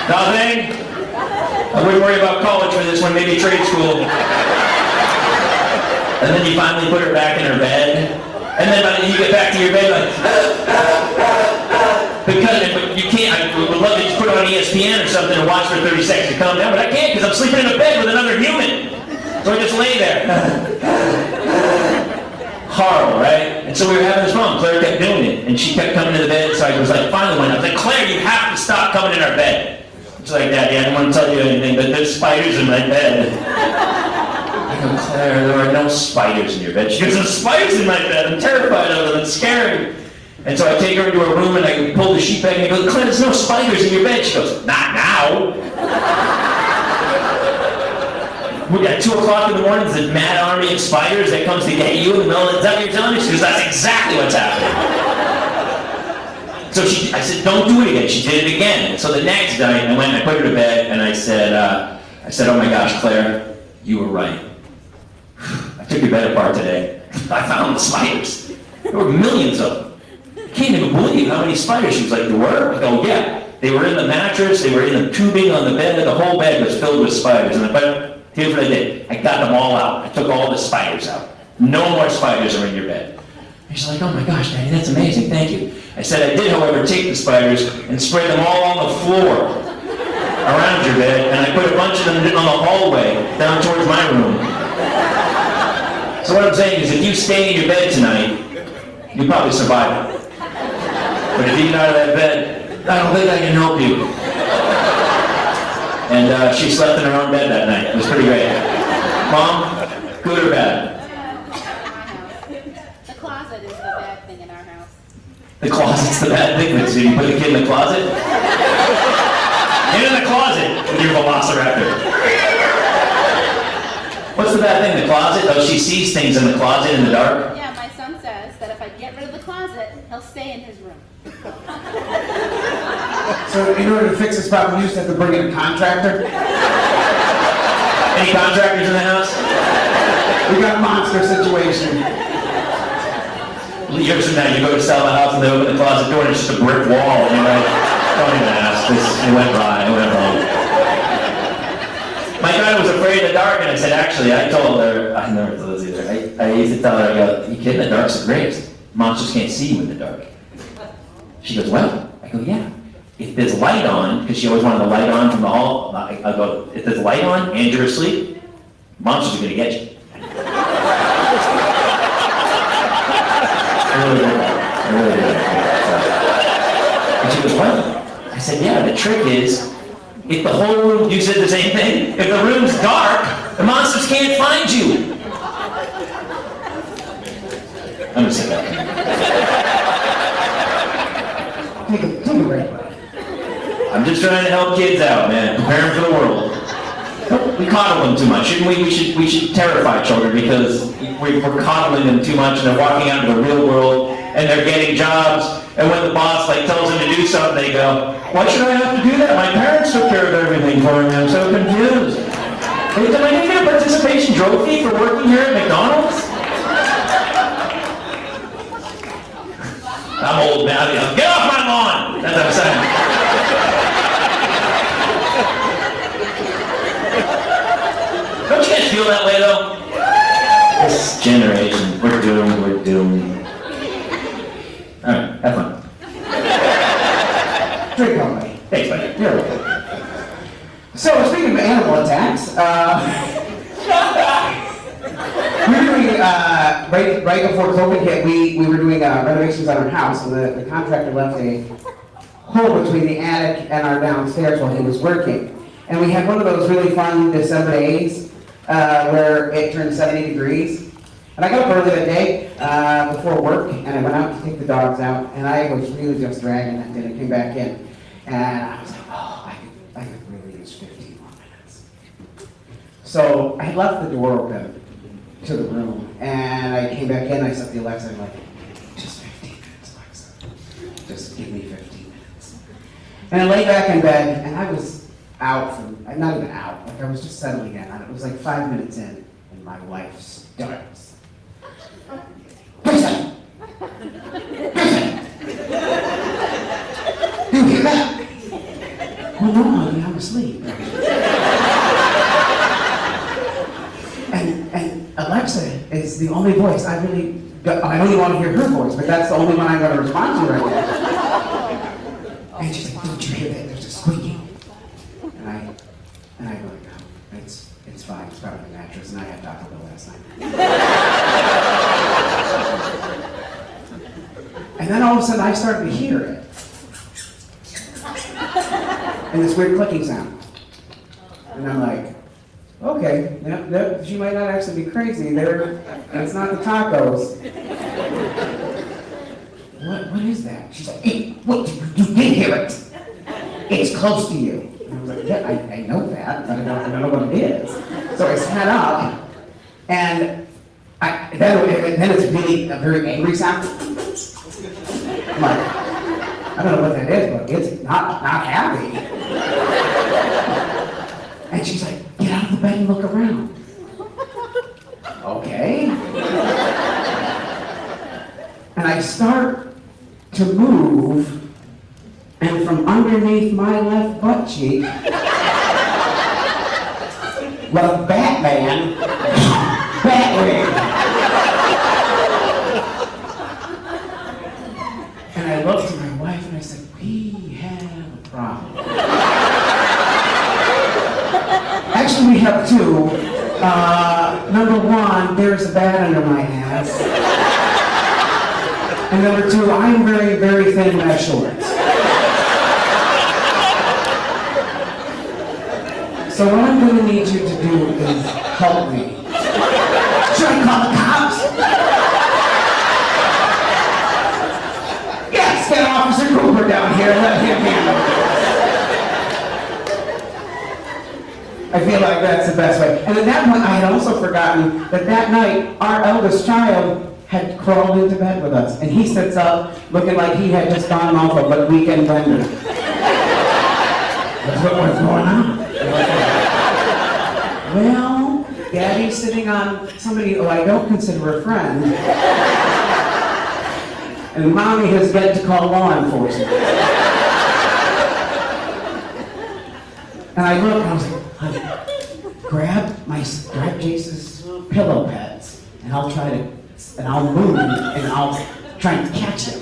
"Nothing. I wouldn't worry about college for this one, maybe trade school." And then you finally put her back in her bed, and then by the time you get back to your bed, like, but you can't, I would love to just put it on ESPN or something and watch for 30 seconds to calm down, but I can't because I'm sleeping in a bed with another human. So I just lay there. Horrible, right? And so we were having this problem. Claire kept doing it, and she kept coming to the bed, so I was like, finally one, I was like, "Claire, you have to stop coming in our bed." She's like, "Daddy, I don't want to tell you anything, but there's spiders in my bed." I go, "Claire, there are no spiders in your bed." She goes, "There's spiders in my bed. I'm terrified of them. It's scary." And so I take her into her room and I pull the sheet back and I go, "Claire, there's no spiders in your bed." She goes, "Not now." We got 2 o'clock in the morning, there's a mad army of spiders that comes to get you in the middle of the, "Is that what you're telling me?" She goes, "That's exactly what's happening." So I said, "Don't do it again." She did it again. So the next night I went and I put her to bed and I said, "Oh my gosh, Claire, you were right. I took your bed apart today. I found the spiders. There were millions of them. I can't even believe how many spiders." She was like, "There were?" I go, "Yeah. They were in the mattress, they were in the tubing on the bed, the whole bed was filled with spiders." And here's what I did. I got them all out. I took all the spiders out. No more spiders are in your bed. And she's like, "Oh my gosh, Daddy, that's amazing, thank you." I said, "I did, however, take the spiders and spread them all on the floor around your bed, and I put a bunch of them on the hallway down towards my room." So what I'm saying is, if you stay in your bed tonight, you'll probably survive it. But if you get out of that bed, I don't think I can help you. And she slept in her own bed that night. It was pretty great. Mom, good or bad? The closet is the bad thing in our house. The closet's the bad thing. So you put the kid in the closet? Get in the closet with your velociraptor. What's the bad thing? The closet? Oh, she sees things in the closet in the dark? Yeah, my son says that if I get rid of the closet, he'll stay in his room. So in order to fix this problem, you just have to bring in a contractor. Any contractors in the house? We got a monster situation. Years from now, you go to sell the house and they open the closet door and it's just a brick wall. And you're like, "Don't even ask. It went wrong. It went wrong." My daughter was afraid of the dark, and I said, actually, I told her, I never told this either. I used to tell her, I go, "You kidding? The dark's the greatest. Monsters can't see you in the dark." She goes, "Well," I go, "Yeah. If there's light on," because she always wanted the light on from the hall. I go, "If there's light on and you're asleep, monsters are going to get you." I really did. And she goes, "Well," I said, "Yeah, the trick is, if the whole room," you said the same thing, "if the room's dark, the monsters can't find you." I'm going to say that. Take a break. I'm just trying to help kids out, man. Prepare them for the world. We coddle them too much, shouldn't we? We should terrify children because we're coddling them too much, and they're walking out into the real world, and they're getting jobs, and when the boss tells them to do something, they go, "Why should I have to do that? My parents took care of everything for me. I'm so confused. Hey, am I going to get a participation trophy for working here at McDonald's?" I'm old now. Get off my lawn! That's what I'm saying. Don't you guys feel that way, though? This generation, we're doomed. All right, have fun. Drink company. Thanks, buddy. You're welcome. So speaking of animal attacks, we're doing right before COVID hit. We were doing renovations on our house, and the contractor left a hole between the attic and our downstairs while he was working. And we had one of those really fun December days where it turned 70 degrees. And I got up early that day before work, and I went out to take the dogs out, and I was really just dragging that day. I came back in, and I was like, "Oh, I could really use 15 more minutes." So I left the door open to the room, and I came back in, I set the Alexa, I'm like, "Just 15 minutes, Alexa. Just give me 15 minutes. And I lay back in bed, and I was out from, not even out, like I was just settling in. And it was like 5 minutes in, and my wife starts. Listen! Listen! Do you hear that? Well, no, honey, I'm asleep. And Alexa is the only voice I really, I only want to hear her voice, but that's the only one I'm going to respond to right now. And she's like, don't you hear that? There's a squeaking. And I go, no, it's fine. It's probably the mattress, and I had Taco Bell last night. And then all of a sudden I started to hear it. And this weird clicking sound. And I'm like, okay, she might not actually be crazy. It's not the tacos. What is that? She's like, hey, what, you did hear it. It's close to you. And I was like, yeah, I know that, but I don't know what it is. So I sat up, and then it's really a very angry sound. I'm like, I don't know what that is, but it's not happy. And she's like, get out of the bed and look around. Okay. And I start to move, and from underneath my left butt cheek, was Batman, Batwing. And I looked at my wife and I said, we have a problem. Actually, we have two. Number one, there's a bat under my ass. And number two, I'm very, very thin and I have shorts. So what I'm going to need you to do is help me. Should I call the cops? Yes, get Officer Cooper down here and let him handle it. I feel like that's the best way. And at that point, I had also forgotten that night, our eldest child had crawled into bed with us. And he sits up looking like he had just gone off of a weekend bender. That's what was going on. Well, Daddy's sitting on somebody who I don't consider a friend. And Mommy has yet to call law enforcement. And I look and I was like, honey, grab Jace's pillow pads, and I'll move, and I'll try and catch him.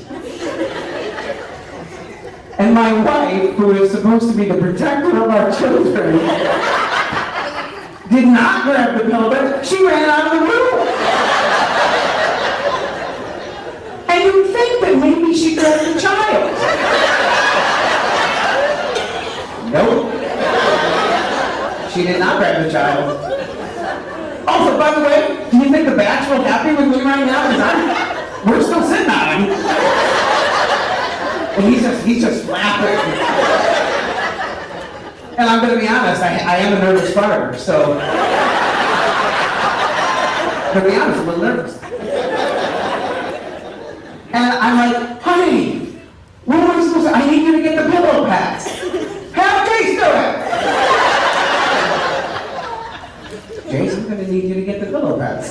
And my wife, who is supposed to be the protector of our children, did not grab the pillow pads. She ran out of the room. And you'd think that maybe she grabbed the child. Nope. She did not grab the child. Also, by the way, do you think the bat's real happy with me right now? Because we're still sitting on him. And he's just laughing. And I'm going to be honest, I am a nervous farter, so. To be honest, I'm a little nervous. And I'm like, honey, what am I supposed to, I need you to get the pillow pads. Have Jace do it. Jace, I'm going to need you to get the pillow pads.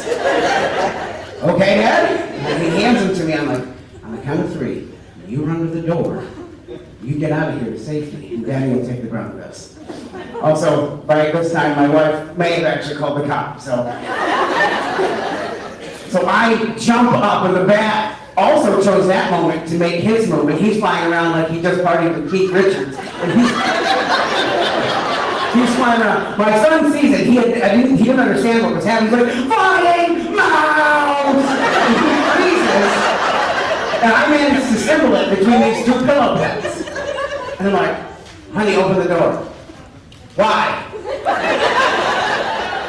Okay, Dad? And he hands them to me. I'm like, on the count of 3, you run to the door. You get out of here to safety, and Daddy will take the brunt of this. Also, by this time, my wife may have actually called the cops, so I jump up, and the bat also chose that moment to make his movement. He's flying around like he just partied with Keith Richards. And he's flying around. My son sees it. He didn't understand what was happening. He's like, flying mouse! And he freezes. And I managed to symbol it between these 2 pillow pads. And I'm like, honey, open the door. Why?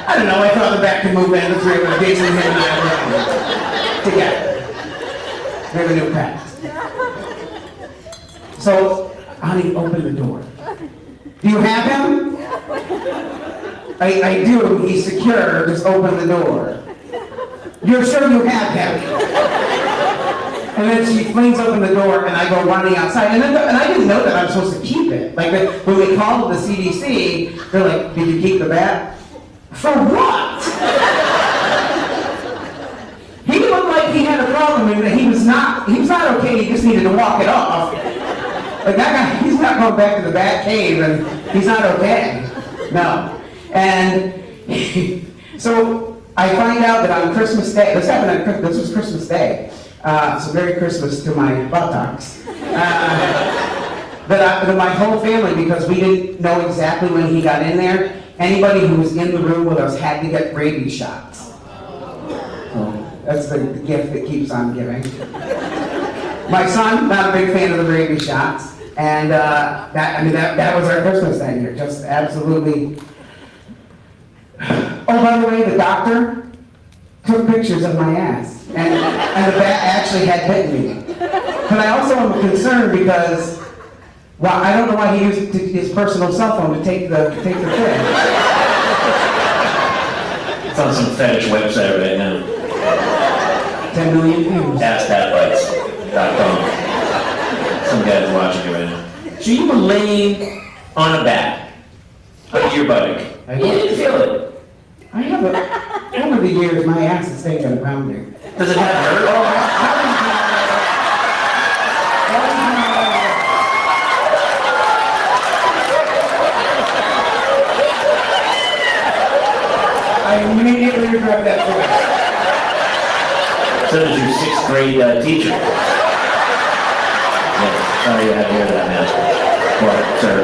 I don't know, I thought the bat could move in, the 3 of us, Jason, him, and I, together. We have a new pet. So, honey, open the door. Do you have him? I do, he's secure, just open the door. You're sure you have him? And then she flings open the door, and I go running outside. And I didn't know that I was supposed to keep it. Like, when we called the CDC, they're like, "Did you keep the bat?" For what? He looked like he had a problem and that he was not okay, he just needed to walk it off. Like, that guy, he's not going back to the bat cave, and he's not okay. No. And so I find out that on Christmas Day, this was Christmas Day, so Merry Christmas to my buttocks. That my whole family, because we didn't know exactly when he got in there, anybody who was in the room with us had to get rabies shots. So that's the gift that keeps on giving. My son, not a big fan of the rabies shots, and that was our Christmas that year, just absolutely. Oh, by the way, the doctor took pictures of my ass, and the bat actually had bitten me. But I also am concerned because, well, I don't know why he used his personal cell phone to take the thing. It's on some fetish website right now. 10 million views. AskThatBites.com. Some guy's watching it right now. So you were laying on a bat under your buttock. You didn't feel it. Over the years, my ass has taken a pounding. Does it have hurt? I immediately regret that choice. So does your 6th grade teacher. Yeah, sorry you had to hear that, man. Well, sir.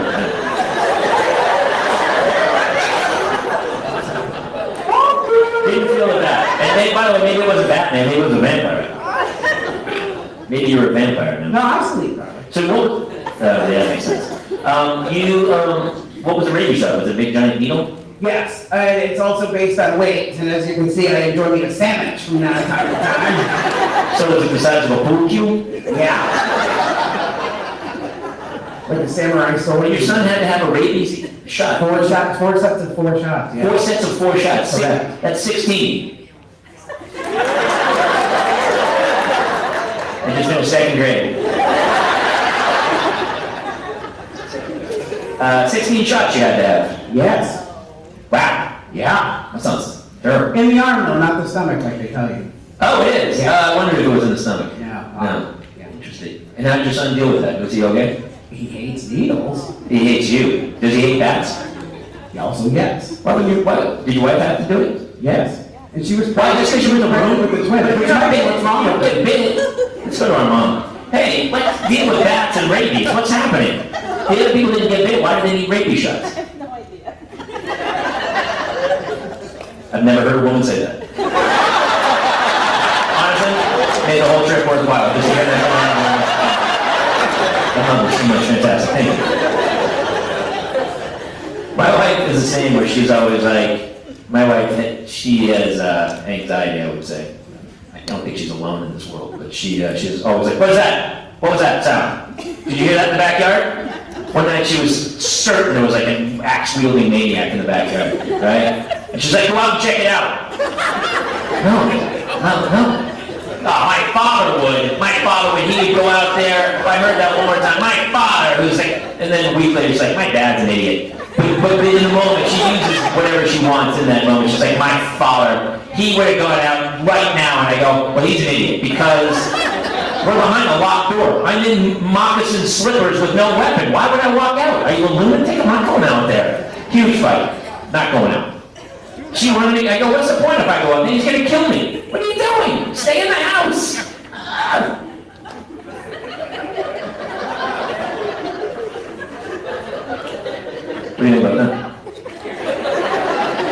Didn't feel the bat. And by the way, maybe it wasn't Batman, maybe it was a vampire. Maybe you were a vampire. No, I sleep better. So what? Yeah, that makes sense. What was the rabies shot? Was it a big giant needle? Yes, it's also based on weight, and as you can see, I enjoy me a sandwich from time to time. So was it the size of a pool cue? Yeah. Like a samurai sword. Well, your son had to have a rabies shot. 4 sets of 4 shots, yeah. 4 sets of 4 shots. Correct. That's 16. And just in 2nd grade. 16 shots you had to have. Yes. Wow. Yeah. That sounds terrible. In the arm, though, not the stomach, like they tell you. Oh, it is? Yeah. I wondered if it was in the stomach. Yeah. No. Yeah. Interesting. And how did your son deal with that? Was he okay? He hates needles. He hates you. Does he hate bats? Also, yes. Why did your wife have to do it? Yes. And she was Why? Just because you were in the room with the twins. But Which you're not I think bit. what's wrong You with don't it. get bit. Let's go to our mom. Hey, let's deal with bats and rabies. What's happening? The other people didn't get bit. Why did they need rabies shots? I have no idea. I've never heard a woman say that. Honestly, made the whole trip worthwhile. Just to hear that. That was so much fantastic. Thank you. My wife is the same, where she's always like, my wife, she has anxiety, I would say. I don't think she's alone in this world, but she's always like, what is that? What was that sound? Did you hear that in the backyard? One night she was certain there was like an axe-wielding maniac in the backyard, right? And she's like, go out and check it out. No. Oh, my father would. He would go out there. If I heard that one more time, my father, who's like, and then a week later, she's like, my dad's an idiot. But in the moment, she uses whatever she wants in that moment. She's like, my father, he would have gone out right now. And I go, well, he's an idiot because we're behind a locked door. I'm in moccasin slippers with no weapon. Why would I walk out? Are you a lunatic? I'm not going out there. Huge fight. Not going out. She wanted me. I go, what's the point if I go out there? He's going to kill me. What are you doing? Stay in the house. What do you think about that?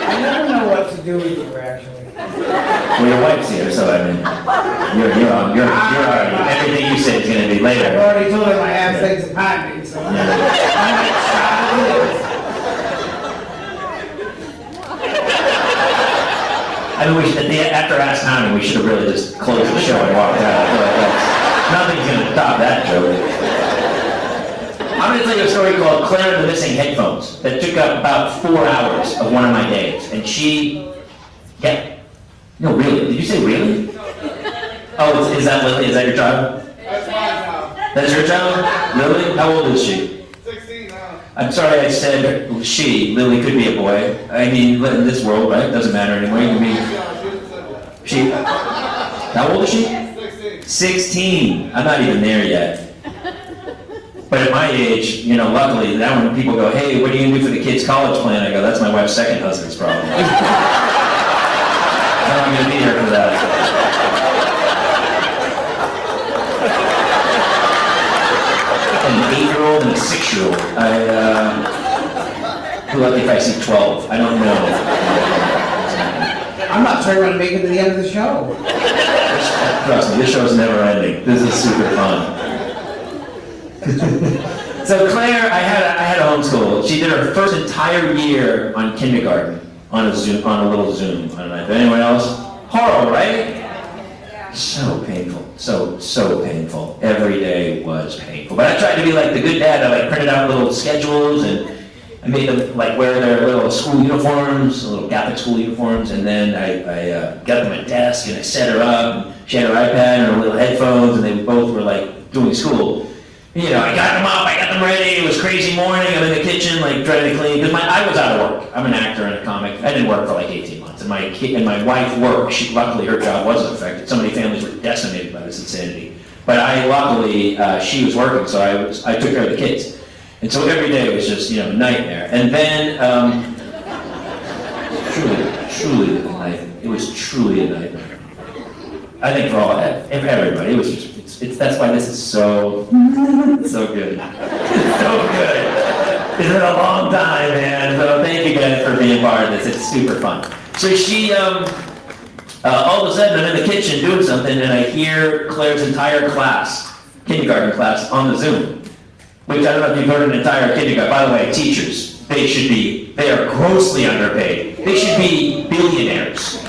I never know what to do with you, actually. Well, your wife's here, so I mean, you're on. Everything you say is going to be I've later. already told her my ass takes a pounding, so I'm gonna stop this. I mean, after Ask Tommy, we should have really just closed the show and walked out. I feel like nothing's going to top that joke. I'm going to tell you a story called Claire and the Missing Headphones that took up about 4 hours of one of my days. And no, really? Did you say really? Oh, is that Lily? Is that your child? That's my job. That's your child? Lily? How old is she? 16 now. I'm sorry I said she. Lily could be a boy. I mean, in this world, right? Doesn't matter anymore. You can be. She. How old is she? 16. 16. I'm not even there yet. But at my age, you know, luckily, now when people go, hey, what are you going to do for the kids' college plan? I go, that's my wife's second husband's problem. I'm going to be here for that. An 8-year-old and a 6-year-old. Who lucky if I see 12? I don't know. I'm not sure I'm gonna make it to the end of the show. Trust me, this show's never ending. This is super fun. So Claire, I had a homeschool. She did her first entire year on kindergarten on a Zoom, on a little Zoom. I don't know. Anyone else? Horrible, right? So painful. So painful. Every day was painful. But I tried to be like the good dad. I like printed out little schedules and I made them like wear their little school uniforms, little Catholic school uniforms, and then I got them a desk and I set her up. And she had her iPad and her little headphones, and they both were like doing school. You know, I got them up, I got them ready. It was crazy morning. I'm in the kitchen, like trying to clean because I was out of work. I'm an actor and a comic. I didn't work for like 18 months, and my wife worked. Luckily, her job wasn't affected. So many families were decimated by this insanity. But luckily, she was working, so I took care of the kids. And so every day was just, you know, nightmare. And then, truly a nightmare. It was truly a nightmare. I think for everybody, it was just, that's why this is so good. So good. It's been a long time, man. So thank you guys for being part of this. It's super fun. So she, all of a sudden I'm in the kitchen doing something and I hear Claire's entire class, kindergarten class, on the Zoom. Which I don't know if you've heard an entire kindergarten. By the way, teachers, they are grossly underpaid. They should be billionaires.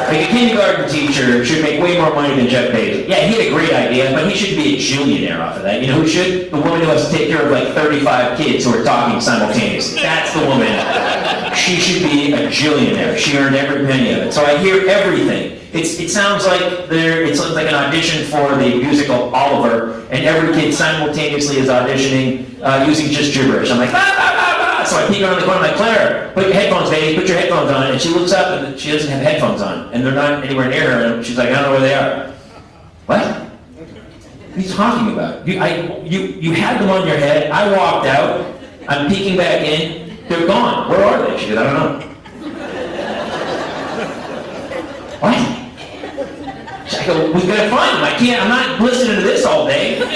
Like a kindergarten teacher should make way more money than Jeff Bezos. Yeah, he had a great idea, but he should be a jillionaire off of that. You know who should? The woman who has to take care of like 35 kids who are talking simultaneously. That's the woman. She should be a jillionaire. She earned every penny of it. So I hear everything. It sounds like it's like an audition for the musical Oliver, and every kid simultaneously is auditioning using just gibberish. I'm like, bah, bah, bah, bah. So I peek around the corner, I'm like, Claire, put your headphones, baby, put your headphones on. And she looks up and she doesn't have headphones on, and they're not anywhere near her, and she's like, I don't know where they are. What? What are you talking about? You had them on your head, I walked out, I'm peeking back in, they're gone. Where are they? She goes, I don't know. What? I go, we gotta find them. I'm not listening to this all day. I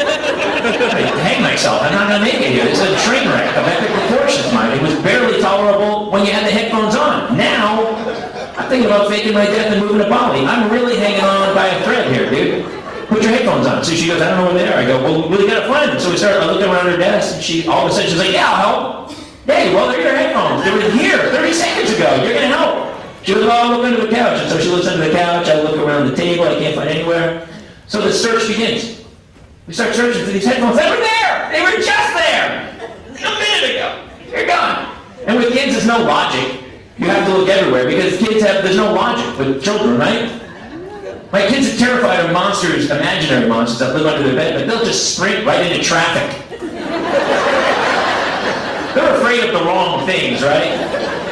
hang myself. I'm not gonna make it here. It's a train wreck of epic proportions, mine. It was barely tolerable when you had the headphones on. Now, I'm thinking about faking my death and moving to Bali. I'm really hanging on by a thread here, dude. Put your headphones on. So she goes, I don't know where they are. I go, well, we gotta find them. So I look around her desk, and all of a sudden she's like, yeah, I'll help. Hey, well, they're your headphones. They were here 30 seconds ago. You're gonna help. She goes, oh, look under the couch. And so she looks under the couch. I look around the table. I can't find anywhere. So the search begins. We start searching for these headphones. They were there. They were just there. A minute ago. They're gone. And with kids, there's no logic. You have to look everywhere because there's no logic with children, right? My kids are terrified of monsters, imaginary monsters that live under their bed, but they'll just sprint right into traffic. They're afraid of the wrong things, right?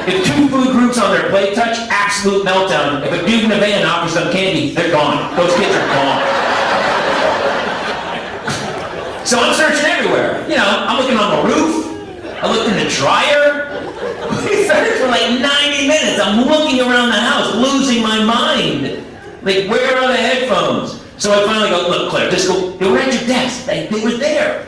If 2 food groups on their plate touch, absolute meltdown. If a dude in a van offers them candy, they're gone. Those kids are gone. So I'm searching everywhere. You know, I'm looking on the roof. I looked in the dryer. We searched for like 90 minutes. I'm looking around the house, losing my mind. Like, where are the headphones? So I finally go, look, Claire, just go. They were at your desk. They were there.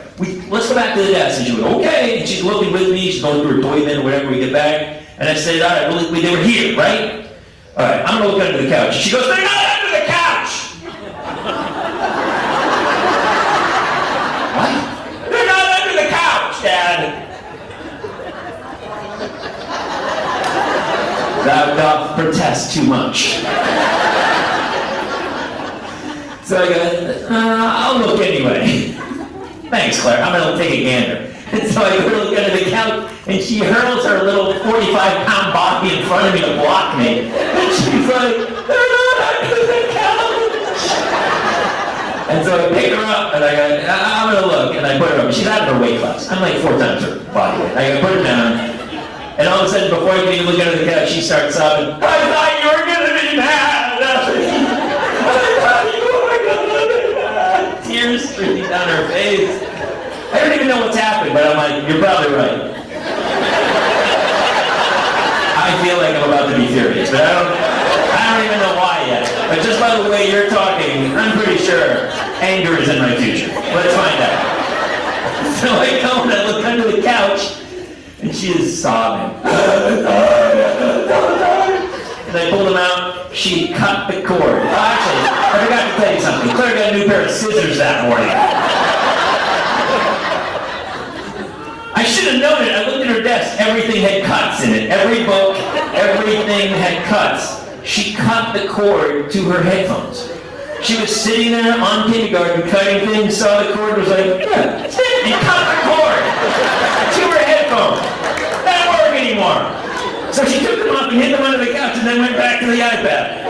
Let's go back to the desk. And she went, okay. And she's looking with me. She's going through her toy bin or whatever we get back. And I said, all right, well, they were here, right? All right, I'm going to look under the couch. She goes, they're not under the couch! What? They're not under the couch, Dad! Thou doth protest too much. So I go, I'll look anyway. Thanks, Claire. I'm going to take a gander. And so I go to look under the couch, and she hurls her little 45-pound body in front of me to block me. And she's like, they're not under the couch. So I pick her up, and I go, I'm gonna look, and I put her up. She's out of her weight class. I'm like 4 times her body weight. I put her down, and all of a sudden, before I can even look at the couch, she starts sobbing. I thought you were gonna be mad. I thought you were gonna be mad. Tears streaming down her face. I don't even know what's happened, but I'm like, you're probably right. I feel like I'm about to be furious, but I don't even know why yet. But just by the way you're talking, I'm pretty sure anger is in my future. Let's find out. So I go and I look under the couch, and she is sobbing. And I pulled them out. She cut the cord. Actually, I forgot to tell you something. Claire got a new pair of scissors that morning. I should have known it. I looked at her desk. Everything had cuts in it. Every book, everything had cuts. She cut the cord to her headphones. She was sitting there on kindergarten cutting things, saw the cord, was like, yeah, that's it. And cut the cord to her headphones. That didn't work anymore. So she took them off and hid them under the couch and then went back to the iPad.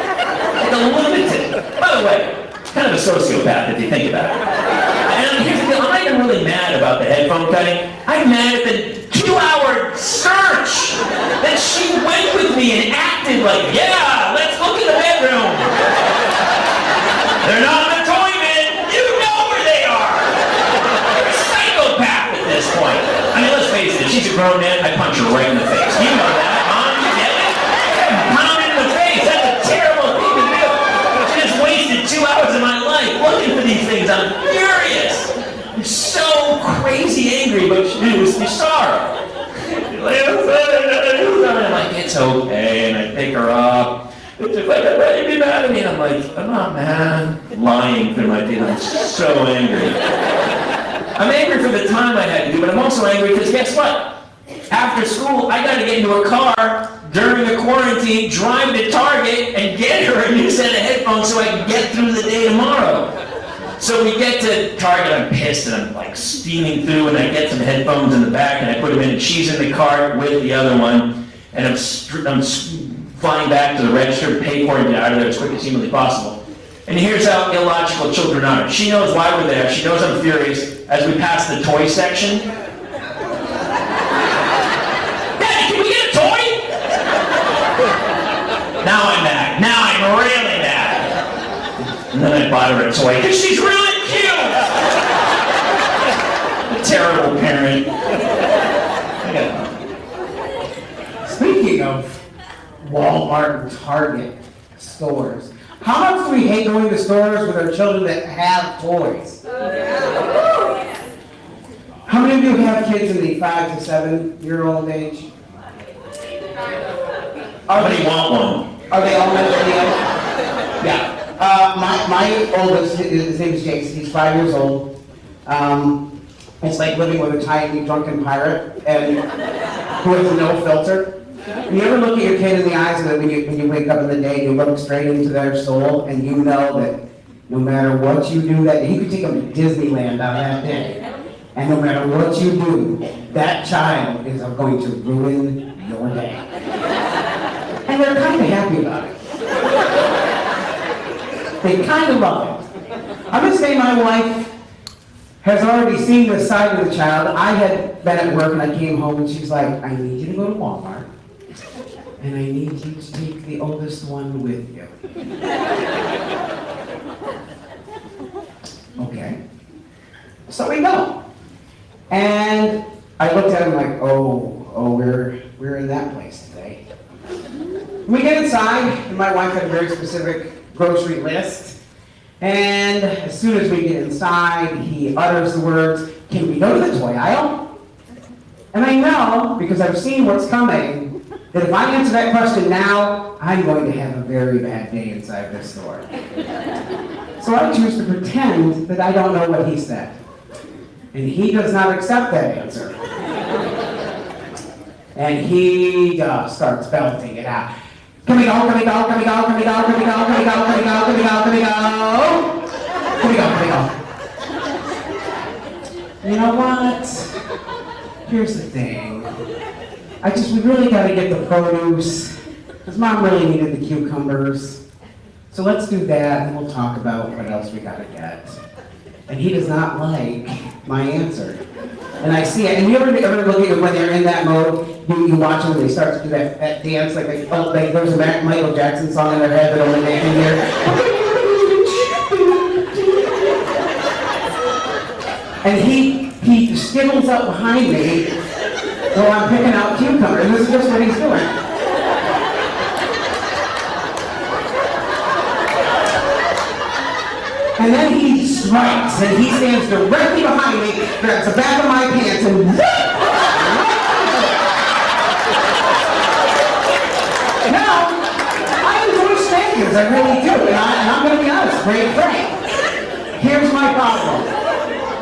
Like a lunatic. By the way, kind of a sociopath if you think about it. And here's the deal, I'm not even really mad about the headphone cutting. I'm mad at the 2-hour search that she went with me and acted like, yeah, let's look in the bedroom. They're not in the toy bin. You know where they are. You're a psychopath at this point. I mean, let's face it, she's a grown man. I punch her right in the face. You know that, huh? You get it? Pound in the face. That's a terrible thing to do. She just wasted 2 hours of my life looking for these things. I'm furious. I'm so crazy angry, but you saw her. I'm like, it's okay, and I pick her up. It's just like, you'd be mad at me. And I'm like, I'm not mad. I'm lying through my teeth. I'm so angry. I'm angry for the time I had to do, but I'm also angry because guess what? After school, I got to get into a car during the quarantine, drive to Target, and get her a new set of headphones so I can get through the day tomorrow. So we get to Target, I'm pissed, and I'm like steaming through, and I get some headphones in the back, and I put them in, and she's in the cart with the other one, and I'm flying back to the register, pay for it, and get out of there as quick as humanly possible. And here's how illogical children are. She knows why we're there. She knows I'm furious. As we pass the toy section, Daddy, can we get a toy? Now I'm mad. Now I'm really mad. And then I bought her a toy because she's really cute. A terrible parent. Speaking of Walmart and Target stores, how much do we hate going to stores with our children that have toys? How many of you have kids in the 5 to 7-year-old age? How many want one? Are they all mentally ill? Yeah. My oldest, his name is Jason, he's 5 years old. It's like living with a tiny drunken pirate and who has no filter. And you ever look at your kid in the eyes and then when you wake up in the day, you look straight into their soul and you know that no matter what you do that day, you could take them to Disneyland on that day. And no matter what you do, that child is going to ruin your day. And they're kind of happy about it. They kind of love it. I'm going to say my wife has already seen this side of the child. I had been at work and I came home and she's like, I need you to go to Walmart and I need you to take the oldest one with you. Okay. So we go. And I looked at him like, we're in that place today. We get inside, and my wife had a very specific grocery list. And as soon as we get inside, he utters the words, can we go to the toy aisle? And I know, because I've seen what's coming, that if I answer that question now, I'm going to have a very bad day inside this store. So I choose to pretend that I don't know what he said. And he does not accept that answer. And he starts belting it out. Can we go, can we go, can we go, can we go, can we go, can we go, can we go, can we go, can we go? Can we go, can we go? You know what? Here's the thing. We really gotta get the produce, because Mom really needed the cucumbers. So let's do that, and we'll talk about what else we gotta get. And he does not like my answer. And I see it. And you ever look at it when they're in that mode? You watch them and they start to do that dance like there's a Michael Jackson song in their head that only they can hear. And he skittles up behind me while I'm picking out cucumbers. And this is just what he's doing. And then he strikes, and he stands directly behind me, grabs the back of my pants, and now, I enjoy spankings, I really do, and I'm going to be honest, very frank. Here's my problem.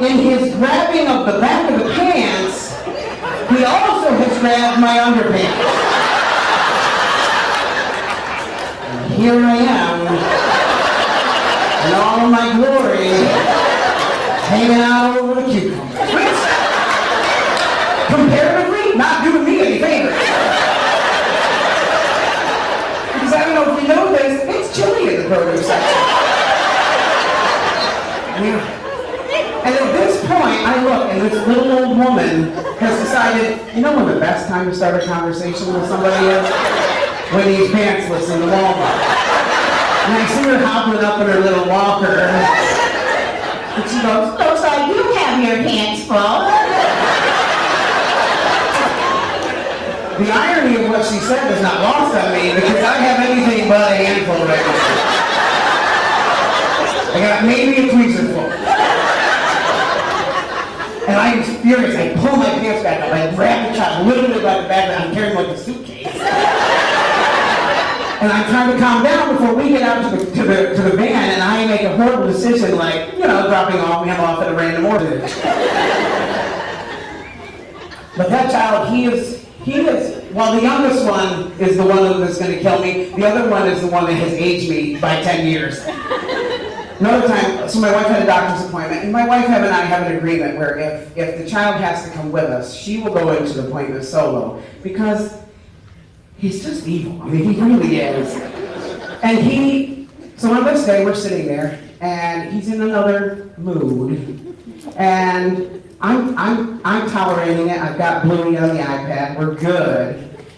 In his grabbing of the back of the pants, he also has grabbed my underpants. And here I am, in all of my glory, hanging out over the cucumbers. Which, comparatively, not doing me any favors. Because I don't know if you know this, it's chilly in the produce section. And at this point, I look, and this little old woman has decided, you know when the best time to start a conversation with somebody is? When he's pantsless in the Walmart. And I see her hobbling up in her little walker. And she goes, looks like you have your hands full. The irony of what she said is not lost on me because I have anything but a handful right now. I got maybe a tweezer full. And I am furious. I pull my pants back up. I grab the child literally by the back and I'm carrying like a suitcase. And I'm trying to calm down before we get out to the van, and I make a horrible decision, like, you know, dropping him off at a random orphanage. But that child, he is, while the youngest one is the one that's going to kill me, the other one is the one that has aged me by 10 years. Another time, so my wife had a doctor's appointment, and my wife and I have an agreement where if the child has to come with us, she will go into the appointment solo, because he's just evil. I mean, he really is. And so on this day, we're sitting there, and he's in another mood. And I'm tolerating it. I've got Bluey on the iPad. We're good.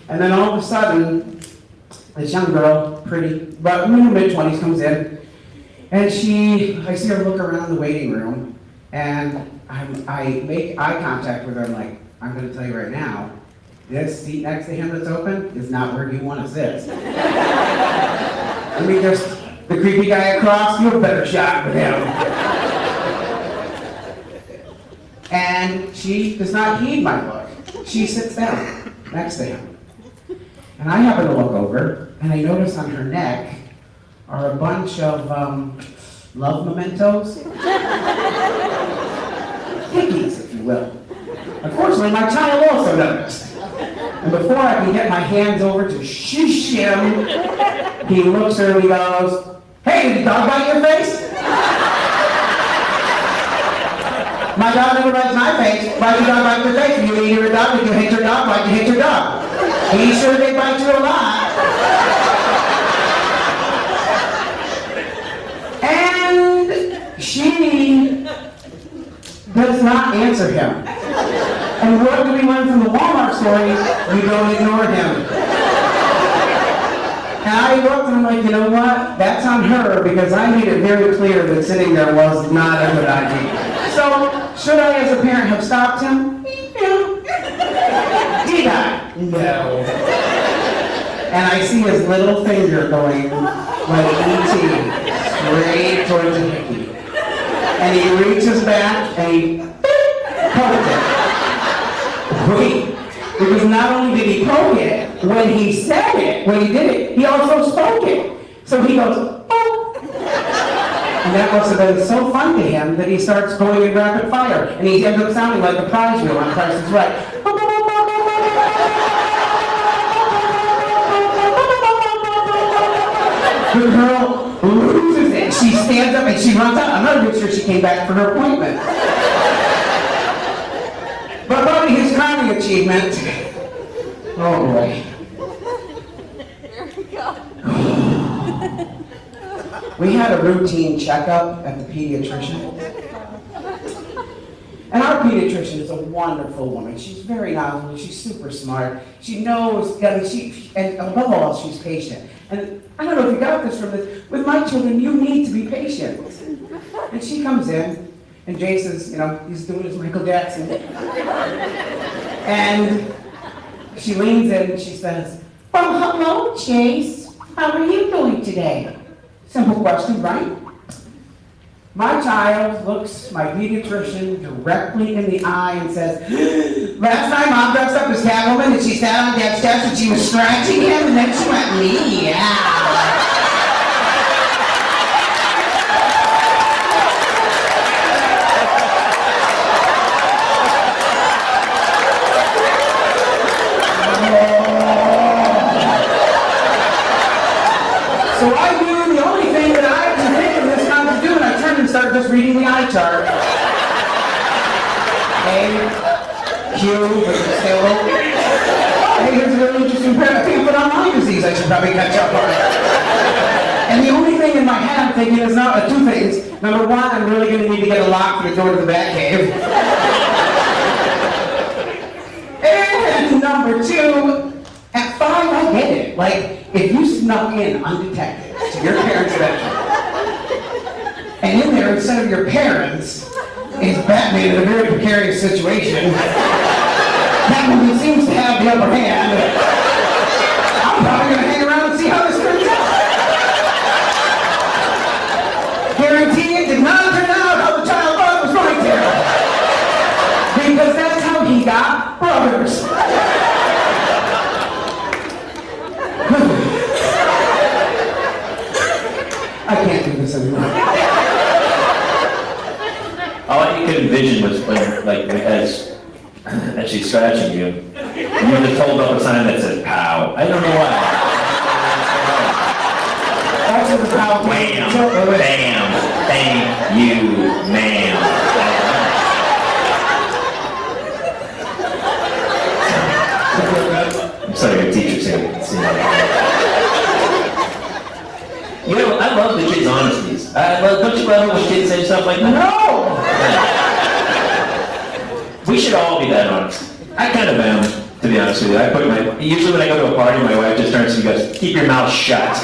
And then all of a sudden, this young girl, pretty, but in her mid-20s, comes in, and I see her look around the waiting room, and I make eye contact with her. I'm like, I'm going to tell you right now, this seat next to him that's open is not where you want to sit. I mean, there's the creepy guy across, you have a better shot with him. And she does not heed my look. She sits down next to him. And I happen to look over, and I notice on her neck are a bunch of love mementos. Hickeys, if you will. Unfortunately, my child also noticed. And before I can get my hands over to shush him, he looks at her and he goes, "Hey, did the dog bite your face?" "My dog never bites my face. Why did the dog bite your face? Did you eat your dog? Did you hit your dog? Why did you hit your dog?" "He sure did bite you a lot." And she does not answer him. And what do we learn from the Walmart story? You don't ignore him. And I looked and I'm like, you know what? That's on her because I made it very clear that sitting there was not a good idea. So, should I as a parent have stopped him? No. Did I? No. And I see his little finger going like E.T. straight towards the hickey. And he reaches back and he poked it. Wait, because not only did he poke it, when he said it, when he did it, he also spoke it. So he goes, "Oh." And that must have been so fun to him that he starts going in rapid fire. And he ends up sounding like the prize wheel on Price is Right. The girl loses it. She stands up and she runs out. I'm not even sure she came back for her appointment. But probably his crowning achievement. Oh boy. There we go. We had a routine checkup at the pediatrician. And our pediatrician is a wonderful woman. She's very knowledgeable. She's super smart. She knows, and above all, she's patient. And I don't know if you got this from this. With my children, you need to be patient. And she comes in, and Jason's, he's doing his Michael Jackson. And she leans in and she says, "Oh, hello, Chase. How are you doing today?" Simple question, right? My child looks my pediatrician directly in the eye and says, "Last night Mom dressed up as Catwoman and she sat on Dad's chest and she was scratching him and then she went, meow." So I do the only thing that I can think of this time to do, and I turn and start just reading the eye chart. A, Q, Taylor. Hey, here's a really interesting pair. I think I put on Lyme disease. I should probably catch up on it. And the only thing in my head I'm thinking is two things. Number one, I'm really going to need to get a lock for the door to the bat cave. And number two, at 5, I get it. Like, if you snuck in undetected to your parents' bedroom, and in there, instead of your parents, is Batman in a very precarious situation, Batman seems to have the upper hand. I'm probably going to hang around and see how this turns out. Guarantee it did not turn out how the child thought it was going to. Because that's how he got brothers. I can't do this anymore. All I could envision was when, as she's scratching you, you just hold up a sign that says "pow." I don't know why. That's what the power Wham, bam, thank you, ma'am. I'm sorry, your teacher's here. I love the kids' honesties. Don't you love it when kids say stuff like that? No! We should all be that honest. I kind of am, to be honest with you. Usually when I go to a party, my wife just turns to me and goes, "Keep your mouth shut.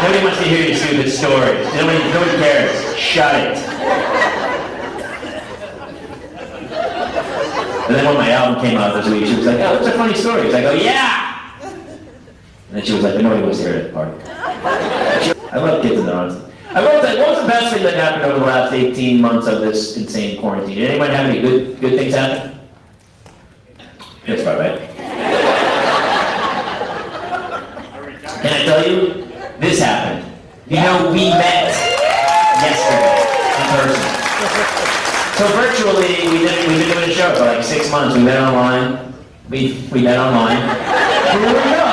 Nobody wants to hear your stupid stories. Nobody cares. Shut it." And then when my album came out this week, she was like, "Oh, those are funny stories." I go, "Yeah!" And then she was like, "But nobody wants to hear it at the party." I love kids and their honesty. What was the best thing that happened over the last 18 months of this insane quarantine? Did anyone have any good things happen? That's about right. Can I tell you? This happened. We met yesterday in person. So virtually, we've been doing a show for like 6 months. We met online. We met online. Here we go.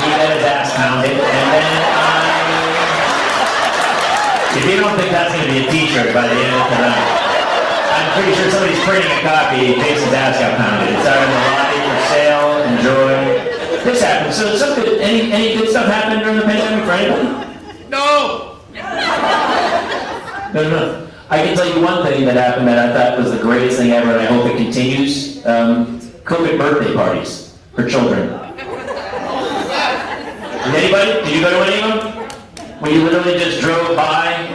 He got his ass pounded, and then if you don't think that's going to be a t-shirt by the end of tonight, I'm pretty sure somebody's printing a copy. Jason's ass got pounded. It's out in the lobby for sale. Enjoy. This happened. So any good stuff happened during the pandemic for anybody? No! No. I can tell you one thing that happened that I thought was the greatest thing ever, and I hope it continues. COVID birthday parties for children. Anybody? Did you go to any of them? When you literally just drove by,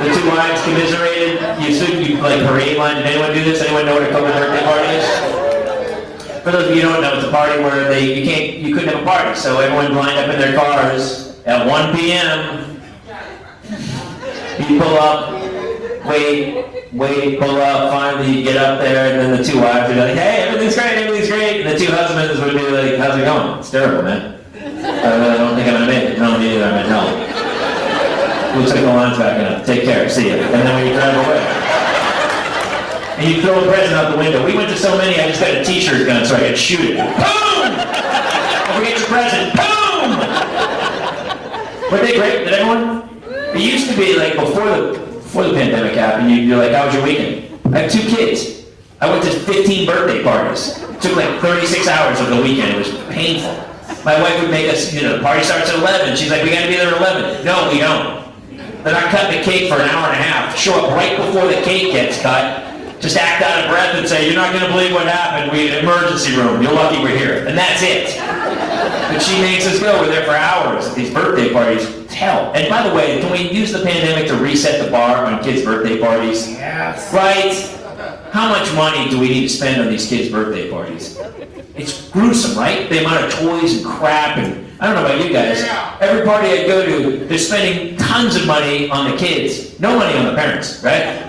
the two wives commiserated, you parade line. Did anyone do this? Anyone know what a COVID birthday party is? For those of you who don't know, it's a party where you couldn't have a party, so everyone lined up in their cars at 1 p.m. You pull up, wait, pull up, finally you get up there, and then the two wives would be like, "Hey, everything's great," and the two husbands would be like, "How's it going?" "It's terrible, man. I don't think I'm gonna make it." "No, me neither, I'm in hell." "Looks like the line's backing up. Take care, see ya." And then when you drive away, and you throw a present out the window. We went to so many, I just got a t-shirt gun so I could shoot it. Boom! Don't forget your present. Boom! Weren't they great? Did everyone? It used to be like before the pandemic happened, you're like, "How was your weekend?" I have 2 kids. I went to 15 birthday parties. It took like 36 hours of the weekend. It was painful. My wife would make us, the party starts at 11. She's like, "We gotta be there at 11. No, we don't. They're not cutting the cake for an hour and a half. Show up right before the cake gets cut. just act out of breath and say, you're not gonna believe what happened, we had an emergency room, you're lucky we're here, and that's it. But she makes us go, we're there for hours at these birthday parties, it's hell. And by the way, can we use the pandemic to reset the bar on kids' birthday parties? Yes. Right? How much money do we need to spend on these kids' birthday parties? It's gruesome, right? The amount of toys and crap, and I don't know about you guys. Every party I go to, they're spending tons of money on the kids. No money on the parents, right?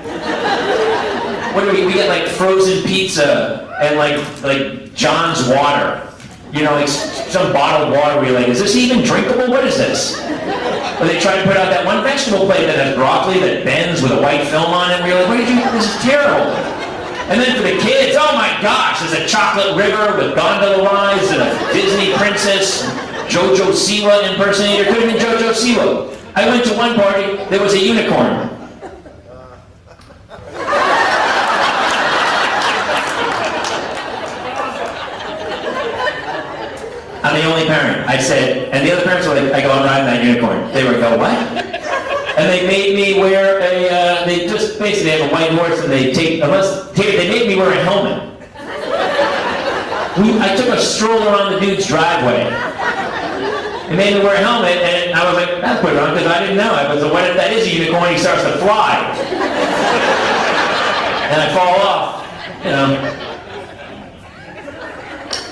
What do we get like frozen pizza and like John's water. You know, like some bottled water where you're like, is this even drinkable? What is this? Or they try to put out that one vegetable plate that has broccoli that bends with a white film on it, and we're like, what did you, this is terrible. And then for the kids, oh my gosh, there's a chocolate river with gondola rides and a Disney princess, JoJo Siwa impersonator. Could have been JoJo Siwa. I went to one party, there was a unicorn. I'm the only parent. I said, and the other parents were like, I go, I'm riding that unicorn. They would go, what? And they made me wear they just basically have a white horse and they made me wear a helmet. I took a stroller on the dude's driveway. They made me wear a helmet and I was like, I'll put it on because I didn't know. I was like, what if that is a unicorn, he starts to fly? And I fall off, you know.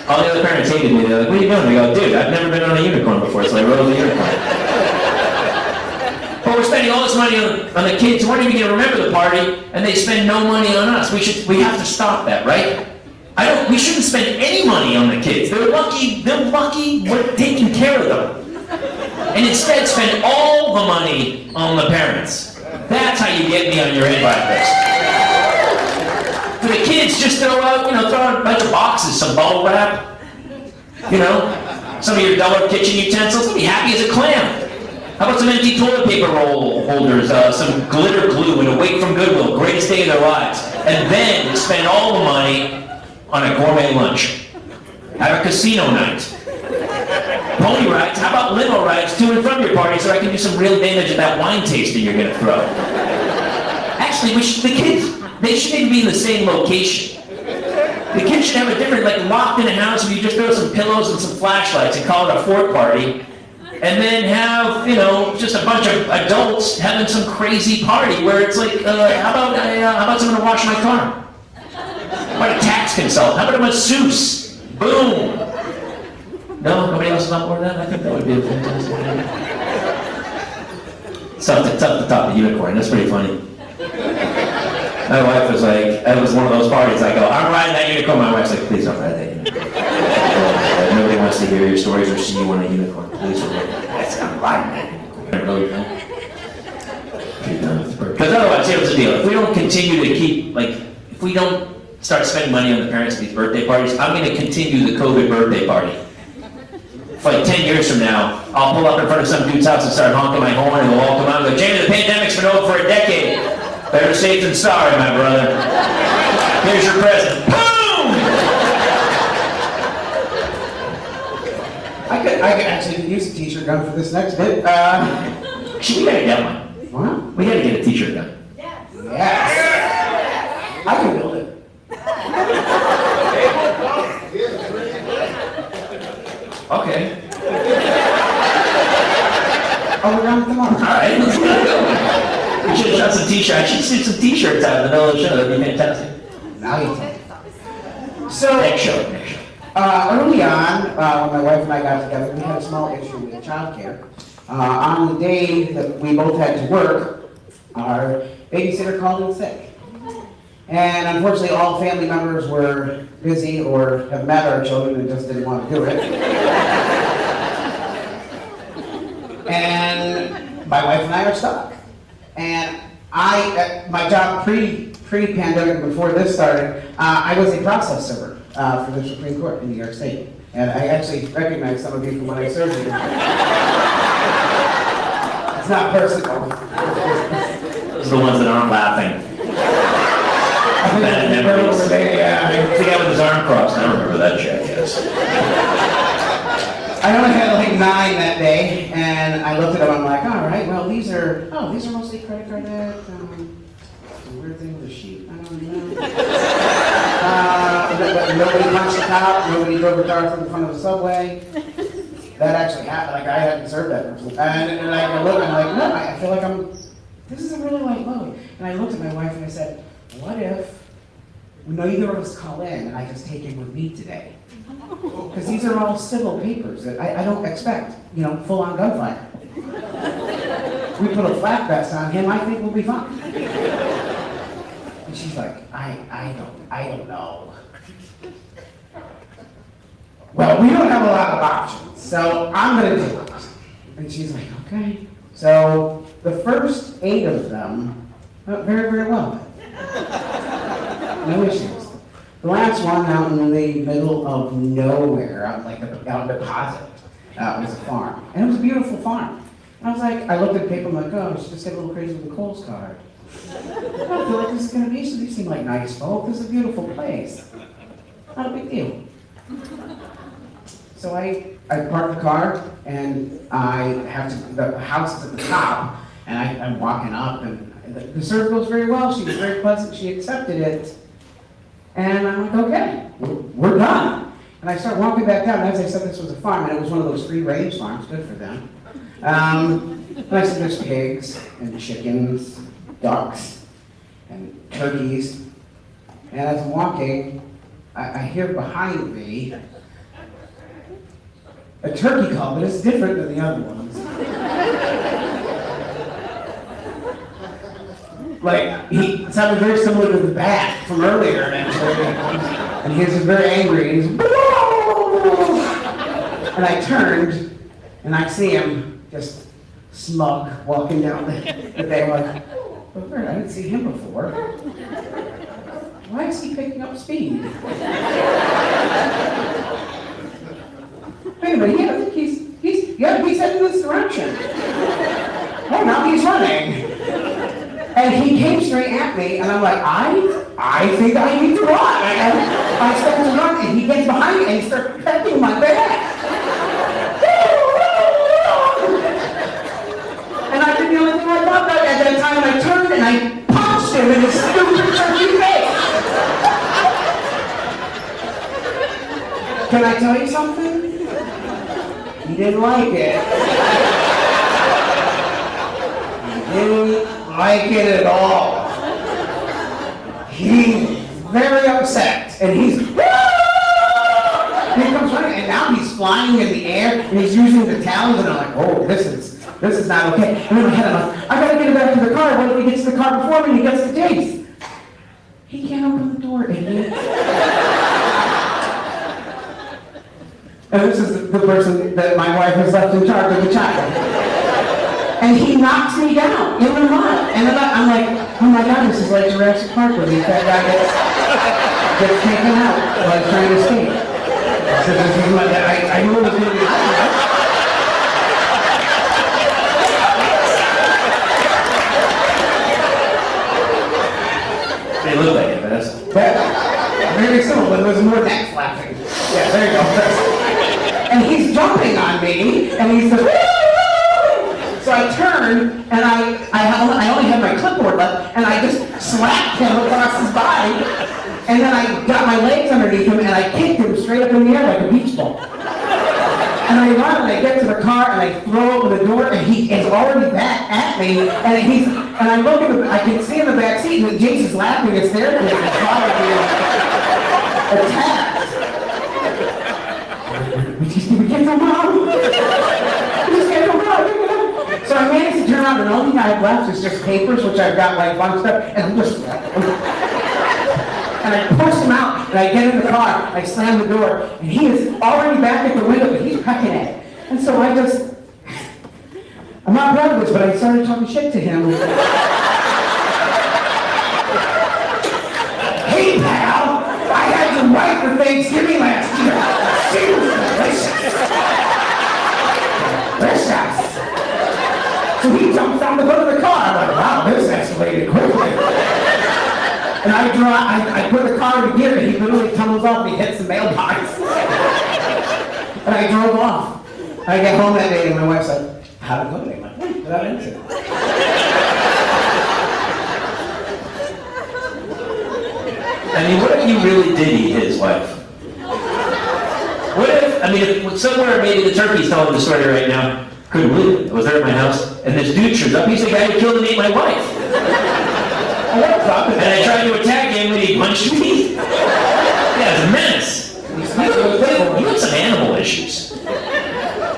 All the other parents hated me. They're like, what are you doing? I go, dude, I've never been on a unicorn before, so I rode the unicorn. But we're spending all this money on the kids who aren't even going to remember the party, and they spend no money on us. We have to stop that, right? We shouldn't spend any money on the kids. They're lucky we're taking care of them. And instead spend all the money on the parents. That's how you get me on your invite list. For the kids, just throw out a bunch of boxes, some bubble wrap, some of your dollar kitchen utensils. They'll be happy as a clam. How about some empty toilet paper roll holders, some glitter glue, and a wait from Goodwill, greatest day of their lives. And then spend all the money on a gourmet lunch. Have a casino night. Pony rides, how about limo rides to and from your party so I can do some real damage at that wine tasting you're gonna throw. Actually, the kids, they shouldn't even be in the same location. The kids should have a different, locked in a house where you just throw some pillows and some flashlights and call it a fort party. And then have, just a bunch of adults having some crazy party where it's like, how about someone to wash my car? How about a tax consultant? How about a masseuse? Boom! No? Nobody else is on board with that? I think that would be a fantastic idea. It's tough to top the unicorn. That's pretty funny. My wife was like, it was one of those parties, I go, I'm riding that unicorn. My wife's like, please don't ride that unicorn. Nobody wants to hear your stories or see you on a unicorn. Please don't ride that. I'm riding that unicorn. Because otherwise, here's the deal. If we don't continue to keep, if we don't start spending money on the parents at these birthday parties, I'm going to continue the COVID birthday party. For 10 years from now, I'll pull up in front of some dude's house and start honking my horn and they'll all come out and go, Jamie, the pandemic's been over for a decade. Better safe than sorry, my brother. Here's your present. Boom! I could actually use a t-shirt gun for this next bit. Actually, we gotta get one. What? We gotta get a t-shirt gun. Yes. I can build it. Okay. Oh, we're on tomorrow. All right, let's go. We should have shot some t-shirts. I should see some t-shirts out in the middle of the show. That'd be fantastic. Now you tell. So, Next show. early on, when my wife and I got together, we had a small issue with childcare. On the day that we both had to work, our babysitter called in sick. And unfortunately, all family members were busy or have met our children and just didn't want to do it. And my wife and I are stuck. And my job pre-pandemic, before this started, I was a process server for the Supreme Court in New York State. And I actually recognize some of you from when I served here. It's not personal. Those are the ones that aren't laughing. Bad memories. The guy with his arm crossed. I don't remember that jackass. I only had 9 that day, and I looked at them. I'm like, all right, well, these are mostly credit card debt. weird thing with a sheep, I don't know. Nobody punched the cop, nobody drove a car through the front of the subway. That actually happened, like I hadn't served that person. And I look, I'm like, no, I feel like this is a really light load. And I looked at my wife and I said, what if neither of us call in and I just take him with me today? Because these are all civil papers that I don't expect, full-on gunfire. We put a flak vest on him, I think we'll be fine. And she's like, I don't know. Well, we don't have a lot of options, so I'm gonna do it. And she's like, okay. So the first 8 of them went very, very well. No issues. The last one out in the middle of nowhere, out in Deposit, was a farm. And it was a beautiful farm. And I was like, I looked at the paper, I'm like, oh, she just get a little crazy with the Kohl's card. I don't feel like this is gonna be, so these seem like nice folk. This is a beautiful place. Not a big deal. So I park the car, and the house is at the top, and I'm walking up, and the serve goes very well. She was very pleasant, she accepted it. And I'm like, okay, we're done. And I start walking back down, and as I said, this was a farm, and it was one of those free-range farms, good for them. And I said, there's pigs, and chickens, ducks, and turkeys. And as I'm walking, I hear behind me a turkey call, but it's different than the other ones. Like, he sounded very similar to the bat from earlier, actually. And he was very angry, and he's, and I turned, and I see him just smug walking down the day, like, oh, I didn't see him before. Why is he picking up speed? Wait a minute, I think he's heading this direction. Oh, now he's running. And he came straight at me, and I'm like, I think I need to run. I start to run, and he gets behind me, and he starts pecking my back. And I did the only thing I thought about at that time, and I turned and I punched him in his stupid turkey face. Can I tell you something? He didn't like it. He didn't like it at all. He's very upset, and he's, and he comes running, and now he's flying in the air, and he's using the talons, and I'm like, oh, this is not okay. And in my head, I'm like, I gotta get him back to the car. What if he gets to the car before me and he gets the chase? He can't open the door, idiot. And this is the person that my wife has left in charge of the child. And he knocks me down in the mud. And then I'm like, oh my God, this is like Jurassic Park where that guy gets taken out while he's trying to escape. So this is I knew it was going to be happening. They look like it, but that's... Very similar, but there was more neck flapping. Yeah, there you go. And he's jumping on me, and he's just, so I turned, and I only had my clipboard left, and I just slapped him across his body, and then I got my legs underneath him, and I kicked him straight up in the air like a beach ball. And I run, and I get to the car, and I throw open the door, and he is already back at me, and I look at I can see in the back seat, and Jason's laughing hysterically, and his father being attacked. We can't go wrong. We just can't go wrong. So I managed to turn around, and the only thing I have left is just papers, which I've got like bunched up, and I'm just, and I push him out, and I get in the car, I slam the door, and he is already back at the window, but he's pecking at it. And so I'm not proud of this, but I started talking shit to him. Hey pal, I had your wife for Thanksgiving last year. She was delicious. Delicious. So he jumps down to go to the car. I'm like, wow, this escalated quickly. And I put the car in gear, and he literally tumbles off, and he hits the mailbox. And I drove off. I get home that day, and my wife's like, how'd it go today? I'm like, without incident. I mean, what if you really did eat his wife? What if, I mean, if somewhere maybe the turkey's telling the story right now, couldn't believe it, I was there at my house, and this dude shows up, he's the guy who killed and ate my wife. And I tried to attack him and he punched me. Yeah, it's a menace. You have some animal issues.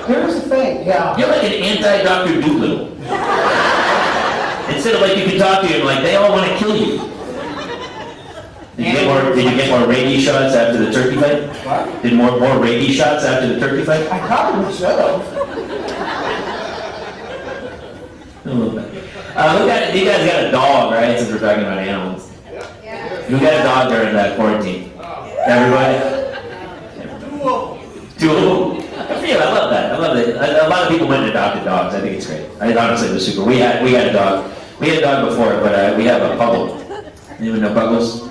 Here's the thing, yeah. You're like an anti-Dr. Doolittle. Instead of like you can talk to him, like they all want to kill you. Did you get more rabies shots after the turkey fight? What? Did more rabies shots after the turkey fight? I probably should have. A little bit. You guys got a dog, right? Since we're talking about animals. Who got a dog during that quarantine? Everybody? Two of them? Yeah, I love that. I love it. A lot of people went and adopted dogs. I think it's great. Honestly, it was super. We had a dog. We had a dog before, but we have a puggle. Anyone know puggles?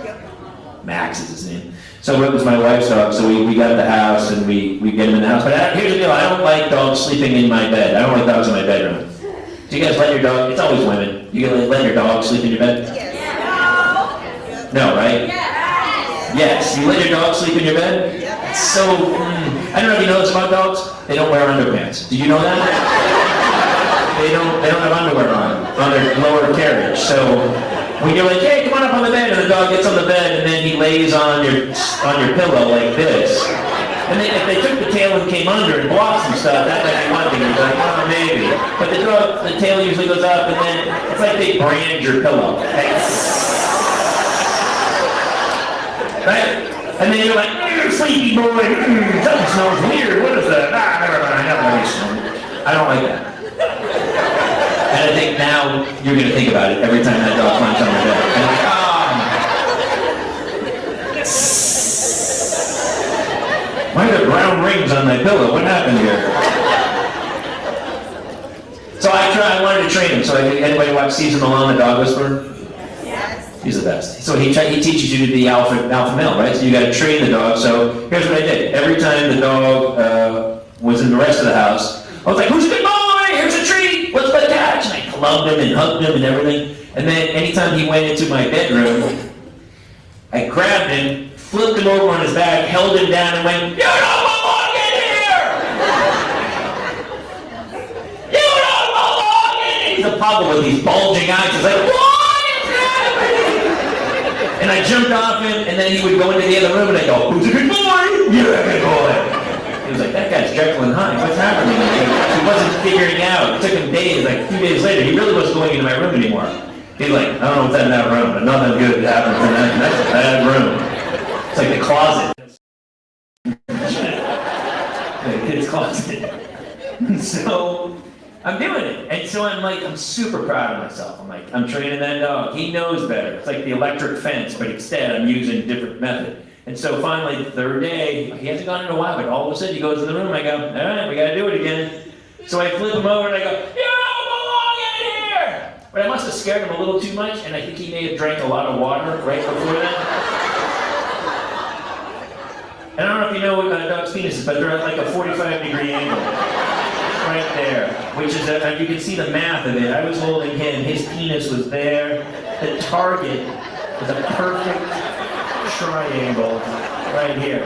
Max is his name. So it was my wife's dog, so we got the house and we get him in the house. But here's the deal, I don't like dogs sleeping in my bed. I don't like dogs in my bedroom. Do you guys let your dog, it's always women, you can let your dog sleep in your bed? Yes. No, right? Yes. Yes, you let your dog sleep in your bed? It's so, I don't know if you know this about dogs, they don't wear underpants. Did you know that? They don't have underwear on their lower carriage. So when you're like, hey, come on up on the bed, and the dog gets on the bed, and then he lays on your pillow like this. And then if they took the tail and came under and blocked some stuff, that might be one thing. You're like, oh, maybe. But the tail usually goes up, and then it's like they brand your pillow. Right? And then you're like, sleepy boy, something smells weird. What is that? I don't like that. And I think now you're going to think about it every time that dog climbs on your bed. And like, why are there brown rings on my pillow? What happened here? So I wanted to train him. So anybody watch Caesar Milan, the dog whisperer? Yes. He's the best. So he teaches you to be alpha male, right? So you got to train the dog. So here's what I did. Every time the dog was in the rest of the house, I was like, who's a good boy? Here's a treat. Let's play catch. And I loved him and hugged him and everything. And then anytime he went into my bedroom, I grabbed him, flipped him over on his back, held him down, and went, you don't belong in here! You don't belong in here! He's a puggle with these bulging eyes. He's like, what is happening? And I jumped off him, and then he would go into the other room, and I go, who's a good boy? You're a good boy. He was like, that guy's Jekyll and Hyde. What's happening? He wasn't figuring out. It took him days, like 2 days later. He really wasn't going into my room anymore. He's like, I don't know what's in that room, but nothing good happened from that. That's a bad room. It's like the closet. The kid's closet. So I'm doing it. And so I'm super proud of myself. I'm training that dog. He knows better. It's like the electric fence, but instead I'm using a different method. And so finally, the third day, he hasn't gone in a while, but all of a sudden he goes in the room, I go, all right, we gotta do it again. So I flip him over and I go, you don't belong in here! But I must have scared him a little too much, and I think he may have drank a lot of water right before that. And I don't know if you know what a dog's penis is, but they're at like a 45-degree angle. Right there. Which is, you can see the math of it. I was holding him, his penis was there. The target was a perfect triangle right here.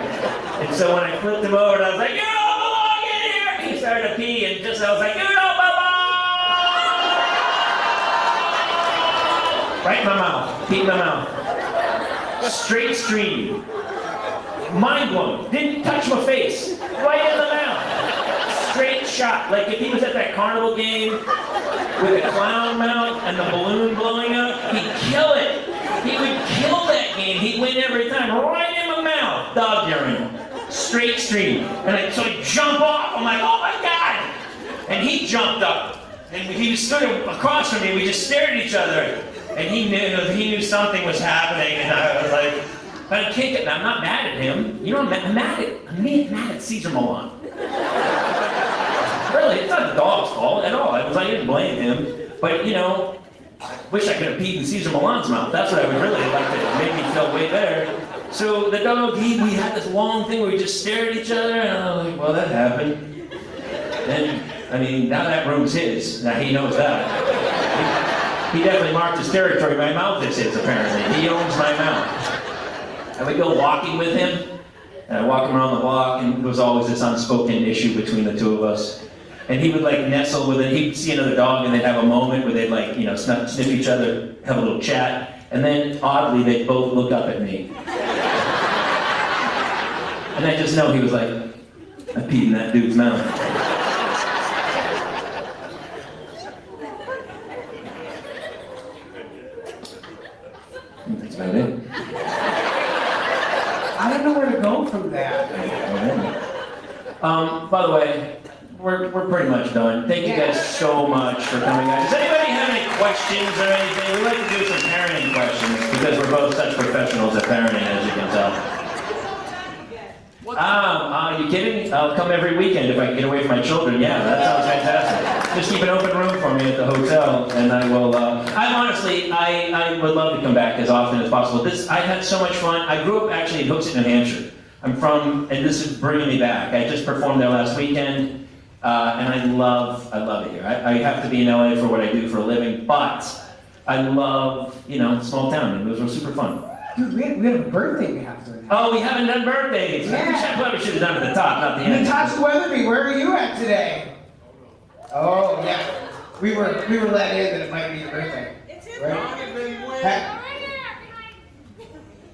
And so when I flipped him over, and I was like, you don't belong in here! He started to pee, and just I was like, you don't belong! Right in my mouth. Pee in my mouth. Straight stream. Mind blown. Didn't touch my face. Right in the mouth. Straight shot. Like if he was at that carnival game with a clown mouth and the balloon blowing up, he'd kill it. He would kill that game. He'd win every time. Right in my mouth. Dog urine. Straight stream. And so I jump off. I'm like, oh my God. And he jumped up. And he stood across from me. We just stared at each other. And he knew something was happening. And I was like, I can't get. I'm not mad at him. You know, I'm mad at Caesar Milan. Really, it's not the dog's fault at all. I didn't blame him. But you know, I wish I could have peed in Caesar Milan's mouth. That's what I would really like to make me feel way better. So the dog, we had this long thing where we just stared at each other, and I was like, well, that happened. Then, now that room's his. Now he knows that. He definitely marked his territory. My mouth is his, apparently. He owns my mouth. I would go walking with him, and I'd walk him around the block, and there was always this unspoken issue between the two of us. And he would like nestle with it. He'd see another dog, and they'd have a moment where they'd like, sniff each other, have a little chat, and then oddly they'd both look up at me. And I just know he was like, I peed in that dude's mouth. That's about it. I don't know where to go from that. By the way, we're pretty much done. Thank you guys so much for coming out. Does anybody have any questions or anything? We like to do some parenting questions because we're both such professionals at parenting, as you can tell. Are you kidding? I'll come every weekend if I can get away from my children. Yeah, that sounds fantastic. Just keep an open room for me at the hotel, and I will. I would love to come back as often as possible. I had so much fun. I grew up actually in Hooksett, New Hampshire. I'm from, and this is bringing me back. I just performed there last weekend, and I love it here. I have to be in LA for what I do for a living, but I love, small town, and it was super fun. Dude, we have a birthday we have to announce. Oh, we haven't done birthdays. Yeah. I probably should have done it at the top, not the end. Natasha Weatherby, where are you at today? Oh, yeah. We were let in that it might be your birthday. Right?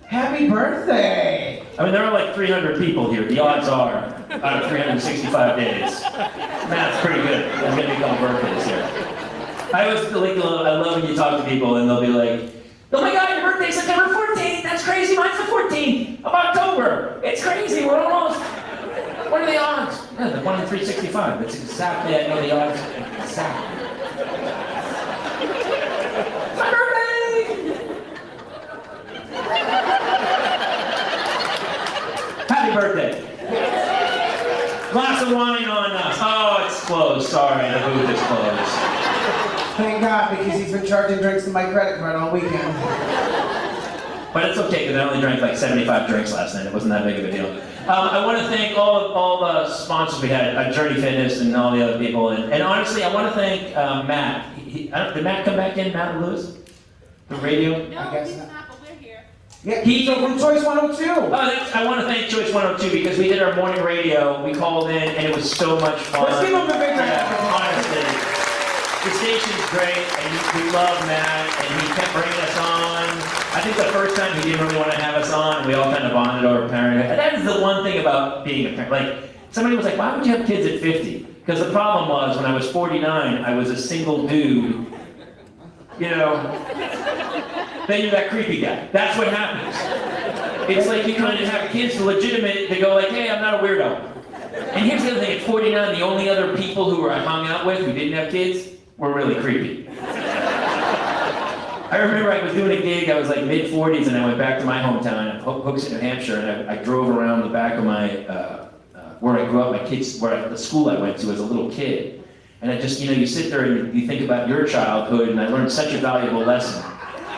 Happy birthday! I mean, there are like 300 people here. The odds are, out of 365 days. Math's pretty good. There's gonna be a couple birthdays here. I love when you talk to people and they'll be like, oh my God, your birthday's September 14th. That's crazy. Mine's the 14th of October. It's crazy. We're almost. What are the odds? Yeah, the 1 in 365. That's exactly. I know the odds. Exactly. It's my birthday. Happy birthday. Glass of wine on us. Oh, it's closed. Sorry, the booth is closed. Thank God, because he's been charging drinks to my credit card all weekend. But it's okay, because I only drank like 75 drinks last night. It wasn't that big of a deal. I want to thank all the sponsors we had, Journey Fitness and all the other people. And honestly, I want to thank Matt. Did Matt come back in, Matt Lewis? The radio? No, I guess he's not. not, but we're here. Yeah, he's from Choice 102. I want to thank Choice 102 because we did our morning radio. We called in, and it was so much fun. Let's give him a big round. Honestly. The station's great, and we love Matt, and he kept bringing us on. I think the first time he didn't really want to have us on, and we all kind of bonded over parenthood. And that is the one thing about being a parent. Like, somebody was like, why would you have kids at 50? Because the problem was, when I was 49, I was a single dude. Then you're that creepy guy. That's what happens. It's like you kind of have kids legitimate to go like, hey, I'm not a weirdo. And here's the other thing, at 49, the only other people who I hung out with who didn't have kids were really creepy. I remember I was doing a gig, I was like mid-40s, and I went back to my hometown, Hooksett, New Hampshire, and I drove around the back of my, where I grew up, the school I went to as a little kid. And I just, you sit there and you think about your childhood, and I learned such a valuable lesson.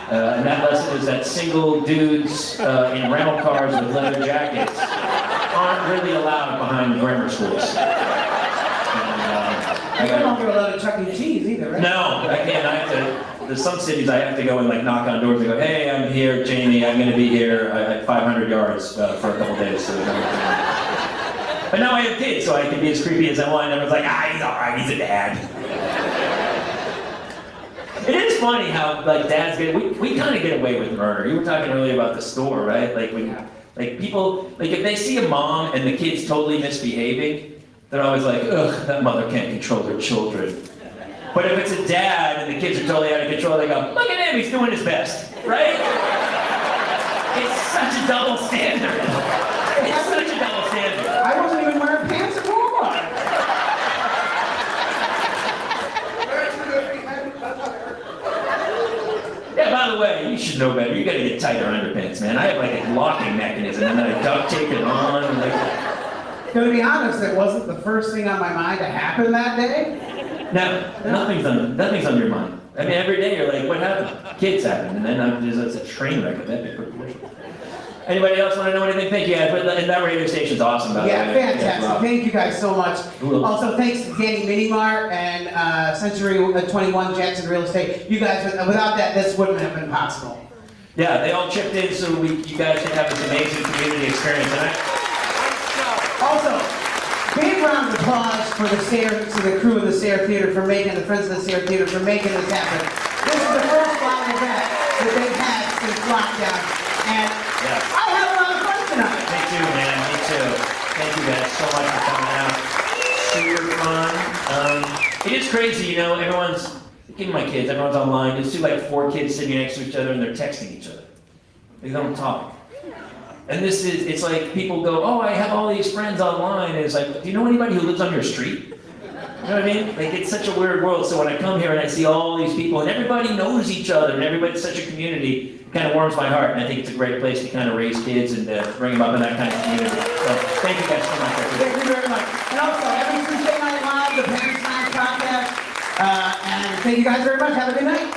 And that lesson is that single dudes in rental cars with leather jackets aren't really allowed behind grammar schools. You don't get a lot of Chuck E. Cheese either, right? No, I can't. There's some cities I have to go and like knock on doors and go, hey, I'm here, Jamie, I'm going to be here at 500 yards for a couple days. So but now I have kids, so I can be as creepy as I want. And everyone's like, he's all right, he's a dad. It is funny how like dads we kind of get away with murder. You were talking earlier about the store, right? Like people, like if they see a mom and the kid's totally misbehaving, they're always like, ugh, that mother can't control her children. But if it's a dad and the kids are totally out of control, they go, look at him, he's doing his best, right? It's such a double standard. It's such a double standard. I wasn't even wearing pants at Walmart. Yeah, by the way, you should know better. You gotta get tighter underpants, man. I have like a locking mechanism and then I duct tape it on. And To be honest, it wasn't the first thing on my mind to happen that day. No, nothing's on your mind. I mean, every day you're like, what happened? Kids happened, and then it's a train wreck of epic proportion. Anybody else want to know anything? Thank you, guys. And that radio station's awesome, by the way. Yeah, fantastic. Thank you guys so much. Cool. Also, thanks to Danny Minimart and Century 21 Jets and Real Estate. You guys, without that, this wouldn't have been possible. Yeah, they all chipped in so you guys can have this amazing community experience. And Also, big round of applause for the crew of the Sayre Theatre for making, the friends of the Sayre Theatre for making this happen. This is the first live event that they've had since lockdown, and I had a lot of fun tonight. me too, man, me too. Thank you guys so much for coming out. Super fun. It is crazy, you know, everyone's, even my kids, everyone's online. You see like 4 kids sitting next to each other and they're texting each other. They don't talk. And it's like people go, oh, I have all these friends online. And it's like, do you know anybody who lives on your street? You know what I mean? Like, it's such a weird world. So when I come here and I see all these people and everybody knows each other and everybody's such a community, it kind of warms my heart. And I think it's a great place to kind of raise kids and bring them up in that kind of community. So thank you guys so much. Thank you very much. And also, every Tuesday night live, the Parents Time Podcast. And thank you guys very much. Have a good night.